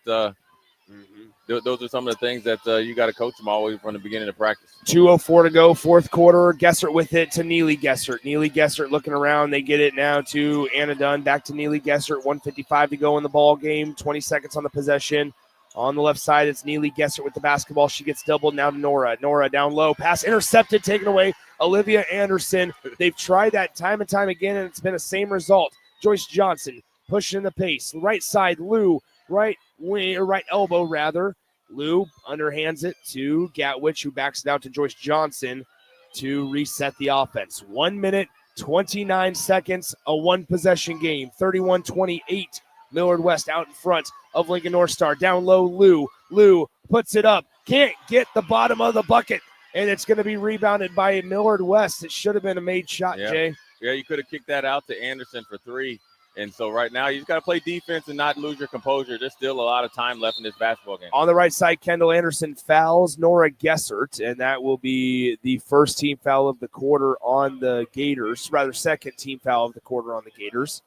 those are some of the things that you got to coach them always from the beginning of practice. 2:04 to go, fourth quarter. Gessert with it to Neely Gessert. Neely Gessert looking around. They get it now to Anna Dunn. Back to Neely Gessert. 1:55 to go in the ball game. 20 seconds on the possession. On the left side, it's Neely Gessert with the basketball. She gets doubled now to Nora. Nora down low. Pass intercepted, taken away. Olivia Anderson. They've tried that time and time again, and it's been the same result. Joyce Johnson pushing the pace. Right side, Lou. Right wing, or right elbow, rather. Lou underhands it to Gatwich, who backs it out to Joyce Johnson to reset the offense. 1 minute, 29 seconds, a one-possession game. 31-28. Millard West out in front of Lincoln North Star. Down low, Lou. Lou puts it up. Can't get the bottom of the bucket. And it's going to be rebounded by Millard West. It should have been a made shot, Jay. Yeah, you could have kicked that out to Anderson for 3. And so right now you just got to play defense and not lose your composure. There's still a lot of time left in this basketball game. On the right side, Kendall Anderson fouls Nora Gessert, and that will be the first team foul of the quarter on the Gators, rather second team foul of the quarter on the Gators.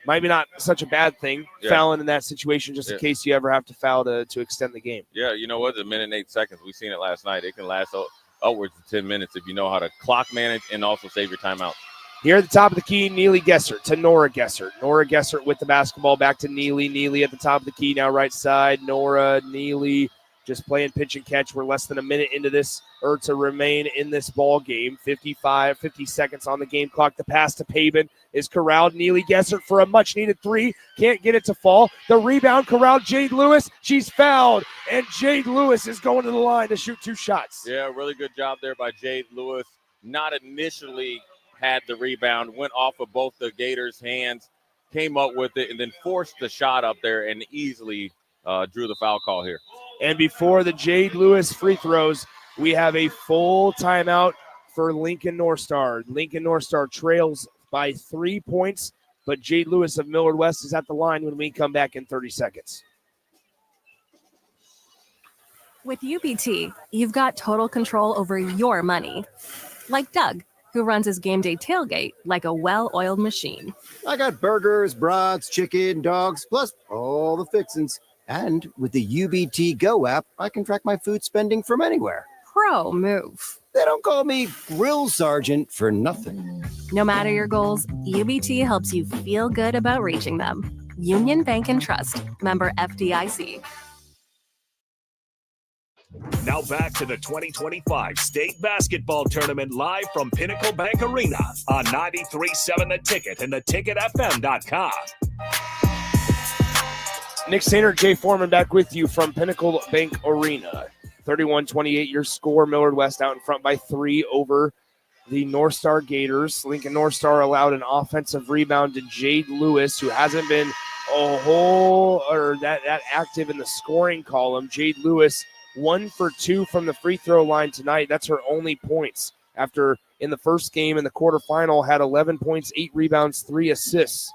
Maybe not such a bad thing, fouling in that situation, just in case you ever have to foul to extend the game. Yeah, you know what? It's a minute and 8 seconds. We've seen it last night. It can last upwards of 10 minutes if you know how to clock manage and also save your timeout. Here at the top of the key, Neely Gessert to Nora Gessert. Nora Gessert with the basketball back to Neely. Neely at the top of the key now right side. Nora, Neely just playing pitch and catch. We're less than a minute into this, or to remain in this ball game. 50 seconds on the game clock. The pass to Pabin is corralled. Neely Gessert for a much-needed 3. Can't get it to fall. The rebound corralled. Jade Lewis, she's fouled. And Jade Lewis is going to the line to shoot 2 shots. Yeah, really good job there by Jade Lewis. Not initially had the rebound, went off of both the Gators' hands, came up with it, and then forced the shot up there and easily drew the foul call here. And before the Jade Lewis free throws, we have a full timeout for Lincoln North Star. Lincoln North Star trails by 3 points, but Jade Lewis of Millard West is at the line when we come back in 30 seconds. With UBT, you've got total control over your money. Like Doug, who runs his game day tailgate like a well-oiled machine. I got burgers, brats, chicken, dogs, plus all the fixins. And with the UBT Go app, I can track my food spending from anywhere. Pro move. They don't call me Grill Sergeant for nothing. No matter your goals, UBT helps you feel good about reaching them. Union Bank and Trust. Member FDIC. Now back to the 2025 State Basketball Tournament live from Pinnacle Bank Arena on 93.7 The Ticket and theticketfm.com. Nick Sainer, Jay Foreman back with you from Pinnacle Bank Arena. 31-28 your score. Millard West out in front by 3 over the North Star Gators. Lincoln North Star allowed an offensive rebound to Jade Lewis, who hasn't been that active in the scoring column. Jade Lewis 1 for 2 from the free throw line tonight. That's her only points after in the first game in the quarterfinal had 11 points, 8 rebounds, 3 assists.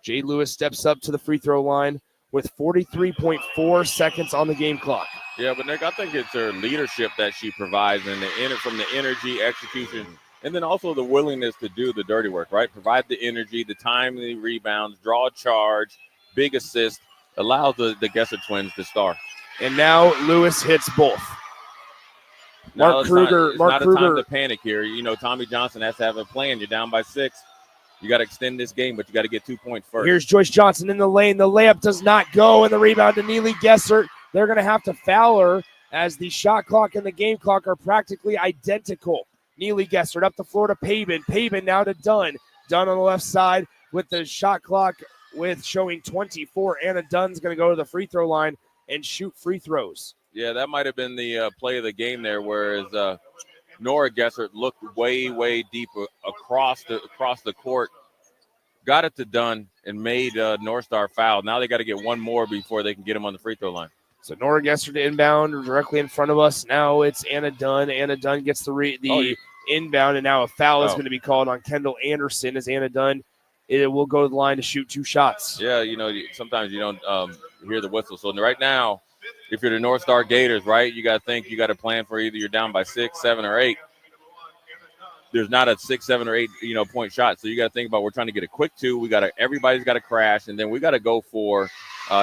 Jade Lewis steps up to the free throw line with 43.4 seconds on the game clock. Yeah, but Nick, I think it's her leadership that she provides and from the energy, execution, and then also the willingness to do the dirty work, right? Provide the energy, the timely rebounds, draw a charge, big assist, allow the Gesser twins to star. And now Lewis hits both. Mark Kruger. It's not a time to panic here. You know, Tommy Johnson has to have a plan. You're down by 6. You got to extend this game, but you got to get 2 points first. Here's Joyce Johnson in the lane. The layup does not go, and the rebound to Neely Gessert. They're going to have to foul her as the shot clock and the game clock are practically identical. Neely Gessert up the floor to Pabin. Pabin now to Dunn. Dunn on the left side with the shot clock with showing 24. Anna Dunn's going to go to the free throw line and shoot free throws. Yeah, that might have been the play of the game there, whereas Nora Gessert looked way deep across the court, got it to Dunn, and made North Star foul. Now they got to get one more before they can get him on the free throw line. So Nora Gessert inbound directly in front of us. Now it's Anna Dunn. Anna Dunn gets the inbound, and now a foul is going to be called on Kendall Anderson as Anna Dunn will go to the line to shoot 2 shots. Yeah, you know, sometimes you don't hear the whistle. So right now, if you're the North Star Gators, right, you got to think you got to plan for either you're down by 6, 7, or 8. There's not a 6, 7, or 8, point shot. So you got to think about we're trying to get a quick 2. Everybody's got to crash, and then we got to go for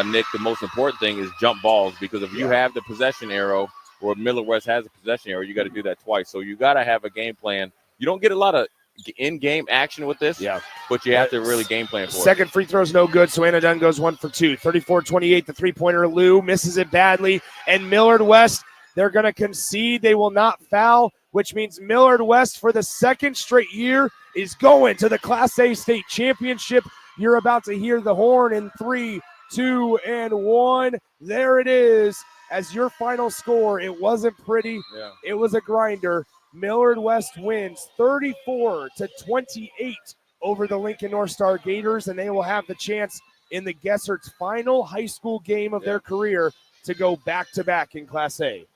Nick. The most important thing is jump balls, because if you have the possession arrow, or Millard West has a possession arrow, you got to do that twice. So you got to have a game plan. You don't get a lot of in-game action with this, but you have to really game plan for it. Second free throw is no good, so Anna Dunn goes 1 for 2. 34-28, the three-pointer. Lou misses it badly, and Millard West, they're going to concede. They will not foul, which means Millard West for the second straight year is going to the Class A state championship. You're about to hear the horn in 3, 2, and 1. There it is as your final score. It wasn't pretty. Yeah. It was a grinder. Millard West wins 34-28 over the Lincoln North Star Gators, and they will have the chance in the Gessert's final high school game of their career to go back-to-back in Class A.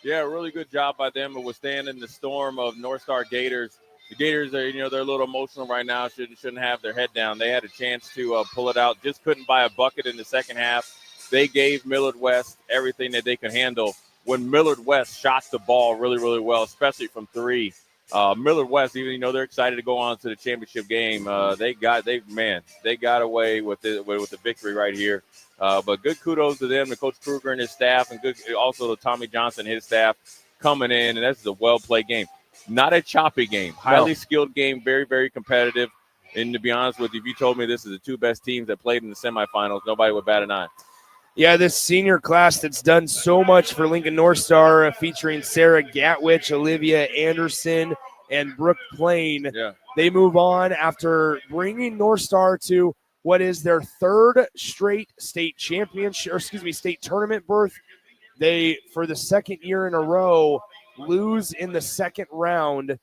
Yeah, really good job by them of withstanding the storm of North Star Gators. the Gators are, they're a little emotional right now. Shouldn't have their head down. They had a chance to pull it out. Just couldn't buy a bucket in the second half. They gave Millard West everything that they could handle. When Millard West shot the ball really, really well, especially from three, Millard West, even they're excited to go on to the championship game, they got away with the victory right here. But good kudos to them, to Coach Kruger and his staff, and good also to Tommy Johnson and his staff coming in. And this is a well-played game. Not a choppy game. Highly skilled game, very, very competitive. And to be honest with you, if you told me this is the two best teams that played in the semifinals, nobody would bat an eye. Yeah, this senior class that's done so much for Lincoln North Star, featuring Sarah Gatwich, Olivia Anderson, and Brooke Plain. Yeah. They move on after bringing North Star to what is their third straight state tournament berth. They, for the second year in a row, lose in the second round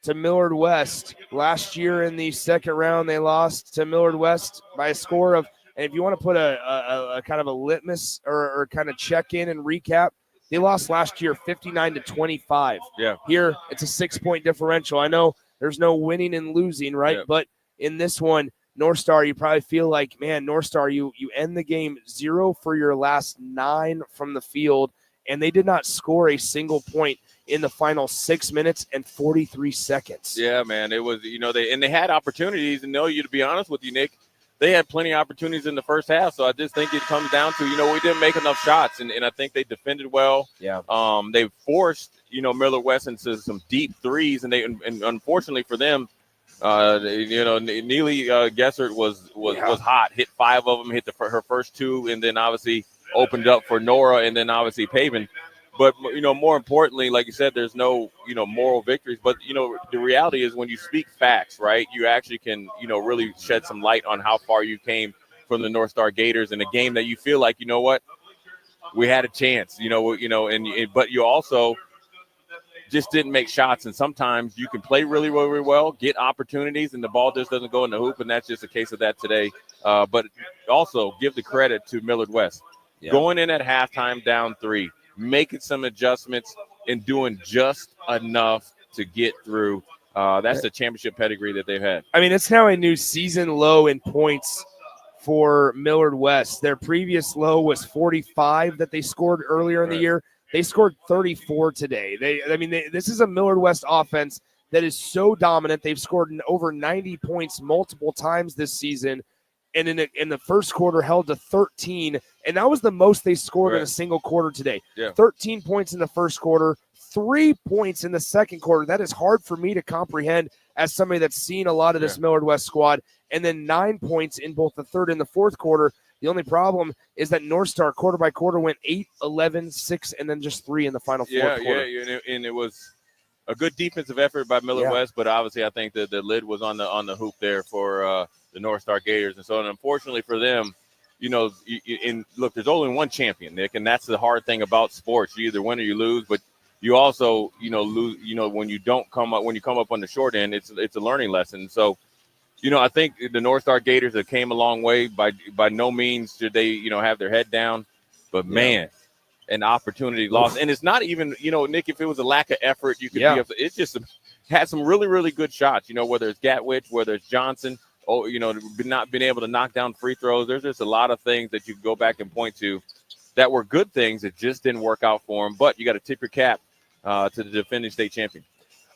to Millard West. Last year in the second round, they lost to Millard West by a score of, and if you want to put a kind of a litmus or kind of check in and recap, they lost last year 59-25. Yeah. Here, it's a 6-point differential. I know there's no winning and losing, right? Yeah. But in this one, North Star, you probably feel like, man, North Star, you end the game 0 for your last 9 from the field, and they did not score a single point in the final 6 minutes and 43 seconds. Yeah, man. It was, they had opportunities, and to be honest with you, Nick, they had plenty of opportunities in the first half. So I just think it comes down to, we didn't make enough shots, and I think they defended well. Yeah. They forced, Millard West into some deep threes, and unfortunately for them, Neely Gessert was hot, hit 5 of them, hit her first 2, and then obviously opened up for Nora, and then obviously Paven. But, more importantly, like you said, there's no, moral victories. But, the reality is when you speak facts, right, you actually can, really shed some light on how far you came from the North Star Gators in a game that you feel like, we had a chance, but you also just didn't make shots. And sometimes you can play really, really well, get opportunities, and the ball just doesn't go in the hoop. And that's just a case of that today. But also give the credit to Millard West. Yeah. Going in at halftime down 3. Making some adjustments and doing just enough to get through. That's the championship pedigree that they've had. I mean, it's now a new season low in points for Millard West. Their previous low was 45 that they scored earlier in the year. They scored 34 today. This is a Millard West offense that is so dominant. They've scored over 90 points multiple times this season. And in the first quarter held to 13, and that was the most they scored in a single quarter today. Yeah. 13 points in the first quarter, 3 points in the second quarter. That is hard for me to comprehend as somebody that's seen a lot of this Millard West squad. And then 9 points in both the third and the fourth quarter. The only problem is that North Star quarter by quarter went 8, 11, 6, and then just 3 in the final fourth quarter. Yeah, and it was a good defensive effort by Millard West, but obviously I think that the lid was on the hoop there for the North Star Gators. And so, unfortunately for them, look, there's only one champion, Nick, and that's the hard thing about sports. You either win or you lose, but you also, lose, when you come up on the short end, it's a learning lesson. So, I think the North Star Gators have came a long way. By no means should they, have their head down, but man, an opportunity lost. And it's not even, Nick, if it was a lack of effort, you could be upset. It's just had some really, really good shots, whether it's Gatwich, whether it's Johnson. Not being able to knock down free throws. There's just a lot of things that you can go back and point to that were good things that just didn't work out for them. But you got to tip your cap to the defending state champion.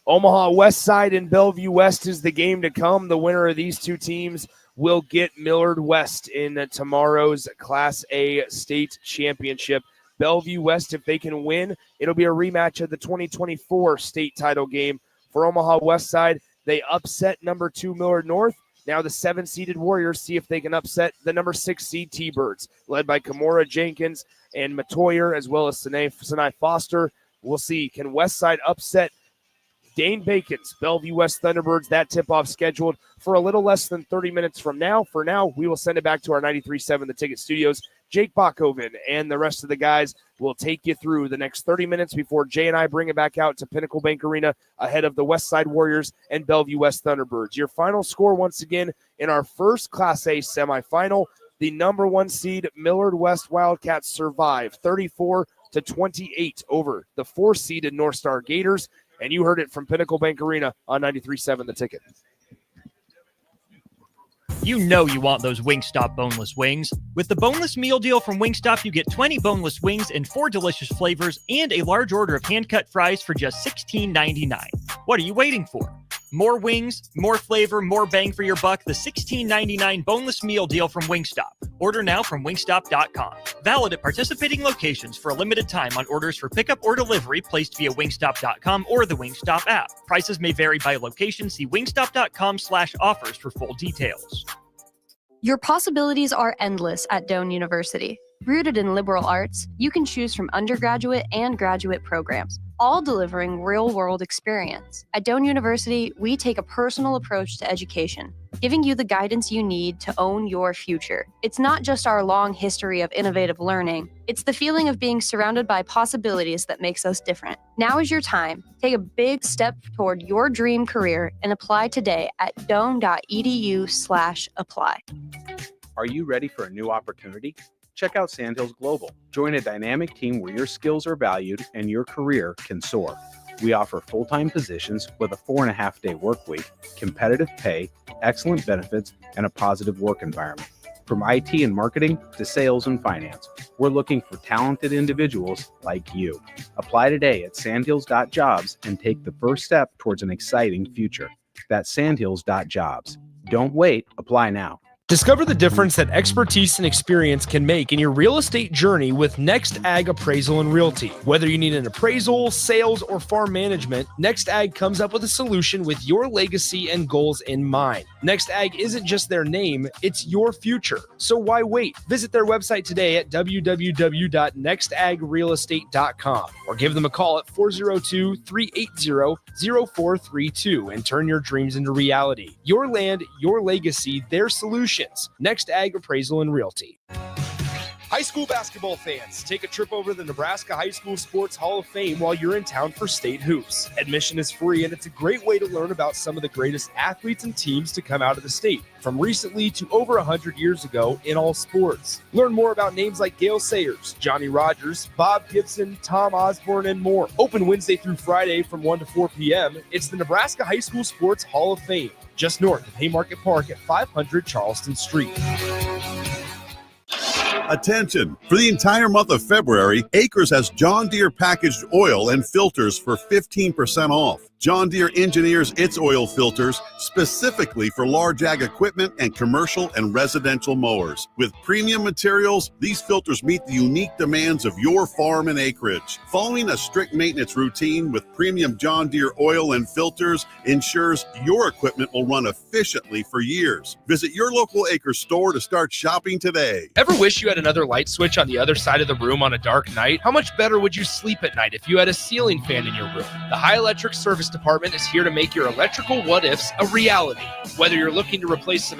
Omaha West Side and Bellevue West is the game to come. The winner of these two teams will get Millard West in tomorrow's Class A state championship. Bellevue West, if they can win, it'll be a rematch of the 2024 state title game. For Omaha West Side, they upset number 2 Millard North. Now the 7-seeded Warriors see if they can upset the number 6 seed T-Birds, led by Kimora Jenkins and Matoyer, as well as Sinai Foster. We'll see. Can Westside upset Dane Bacon's Bellevue West Thunderbirds? That tip-off scheduled for a little less than 30 minutes from now. For now, we will send it back to our 93.7 The Ticket Studios. Jake Bachhoven and the rest of the guys will take you through the next 30 minutes before Jay and I bring it back out to Pinnacle Bank Arena ahead of the Westside Warriors and Bellevue West Thunderbirds. Your final score once again in our first Class A semifinal, the number 1 seed Millard West Wildcats survive 34-28 over the 4-seeded North Star Gators. And you heard it from Pinnacle Bank Arena on 93.7 The Ticket. You know you want those Wingstop boneless wings. With the boneless meal deal from Wingstop, you get 20 boneless wings in 4 delicious flavors and a large order of hand-cut fries for just $16.99. What are you waiting for? More wings, more flavor, more bang for your buck. The $16.99 boneless meal deal from Wingstop. Order now from wingstop.com. Valid at participating locations for a limited time on orders for pickup or delivery placed via wingstop.com or the Wingstop app. Prices may vary by location. See wingstop.com/offers for full details. Your possibilities are endless at Doane University. Rooted in liberal arts, you can choose from undergraduate and graduate programs, all delivering real-world experience. At Doane University, we take a personal approach to education, giving you the guidance you need to own your future. It's not just our long history of innovative learning, it's the feeling of being surrounded by possibilities that makes us different. Now is your time. Take a big step toward your dream career and apply today at doane.edu/apply. Are you ready for a new opportunity? Check out Sandhills Global. Join a dynamic team where your skills are valued and your career can soar. We offer full-time positions with a 4.5-day work week, competitive pay, excellent benefits, and a positive work environment. From IT and marketing to sales and finance, we're looking for talented individuals like you. Apply today at sandhills.jobs and take the first step towards an exciting future. That's sandhills.jobs. Don't wait, apply now. Discover the difference that expertise and experience can make in your real estate journey with Next Ag Appraisal and Realty. Whether you need an appraisal, sales, or farm management, Next Ag comes up with a solution with your legacy and goals in mind. Next Ag isn't just their name, it's your future. So why wait? Visit their website today at www.nextagrealestate.com or give them a call at 402-380-0432 and turn your dreams into reality. Your land, your legacy, their solution. Next Ag Appraisal and Realty. High school basketball fans, take a trip over to the Nebraska High School Sports Hall of Fame while you're in town for state hoops. Admission is free, and it's a great way to learn about some of the greatest athletes and teams to come out of the state, from recently to over 100 years ago in all sports. Learn more about names like Gale Sayers, Johnny Rogers, Bob Gibson, Tom Osborne, and more. Open Wednesday through Friday from 1 to 4 p.m. It's the Nebraska High School Sports Hall of Fame, just north of Haymarket Park at 500 Charleston Street. Attention! For the entire month of February, Acres has John Deere packaged oil and filters for 15% off. John Deere engineers its oil filters specifically for large ag equipment and commercial and residential mowers. With premium materials, these filters meet the unique demands of your farm and acreage. Following a strict maintenance routine with premium John Deere oil and filters ensures your equipment will run efficiently for years. Visit your local Acres store to start shopping today. Ever wish you had another light switch on the other side of the room on a dark night? How much better would you sleep at night if you had a ceiling fan in your room? The High Electric Service Department is here to make your electrical what-ifs a reality. Whether you're looking to replace some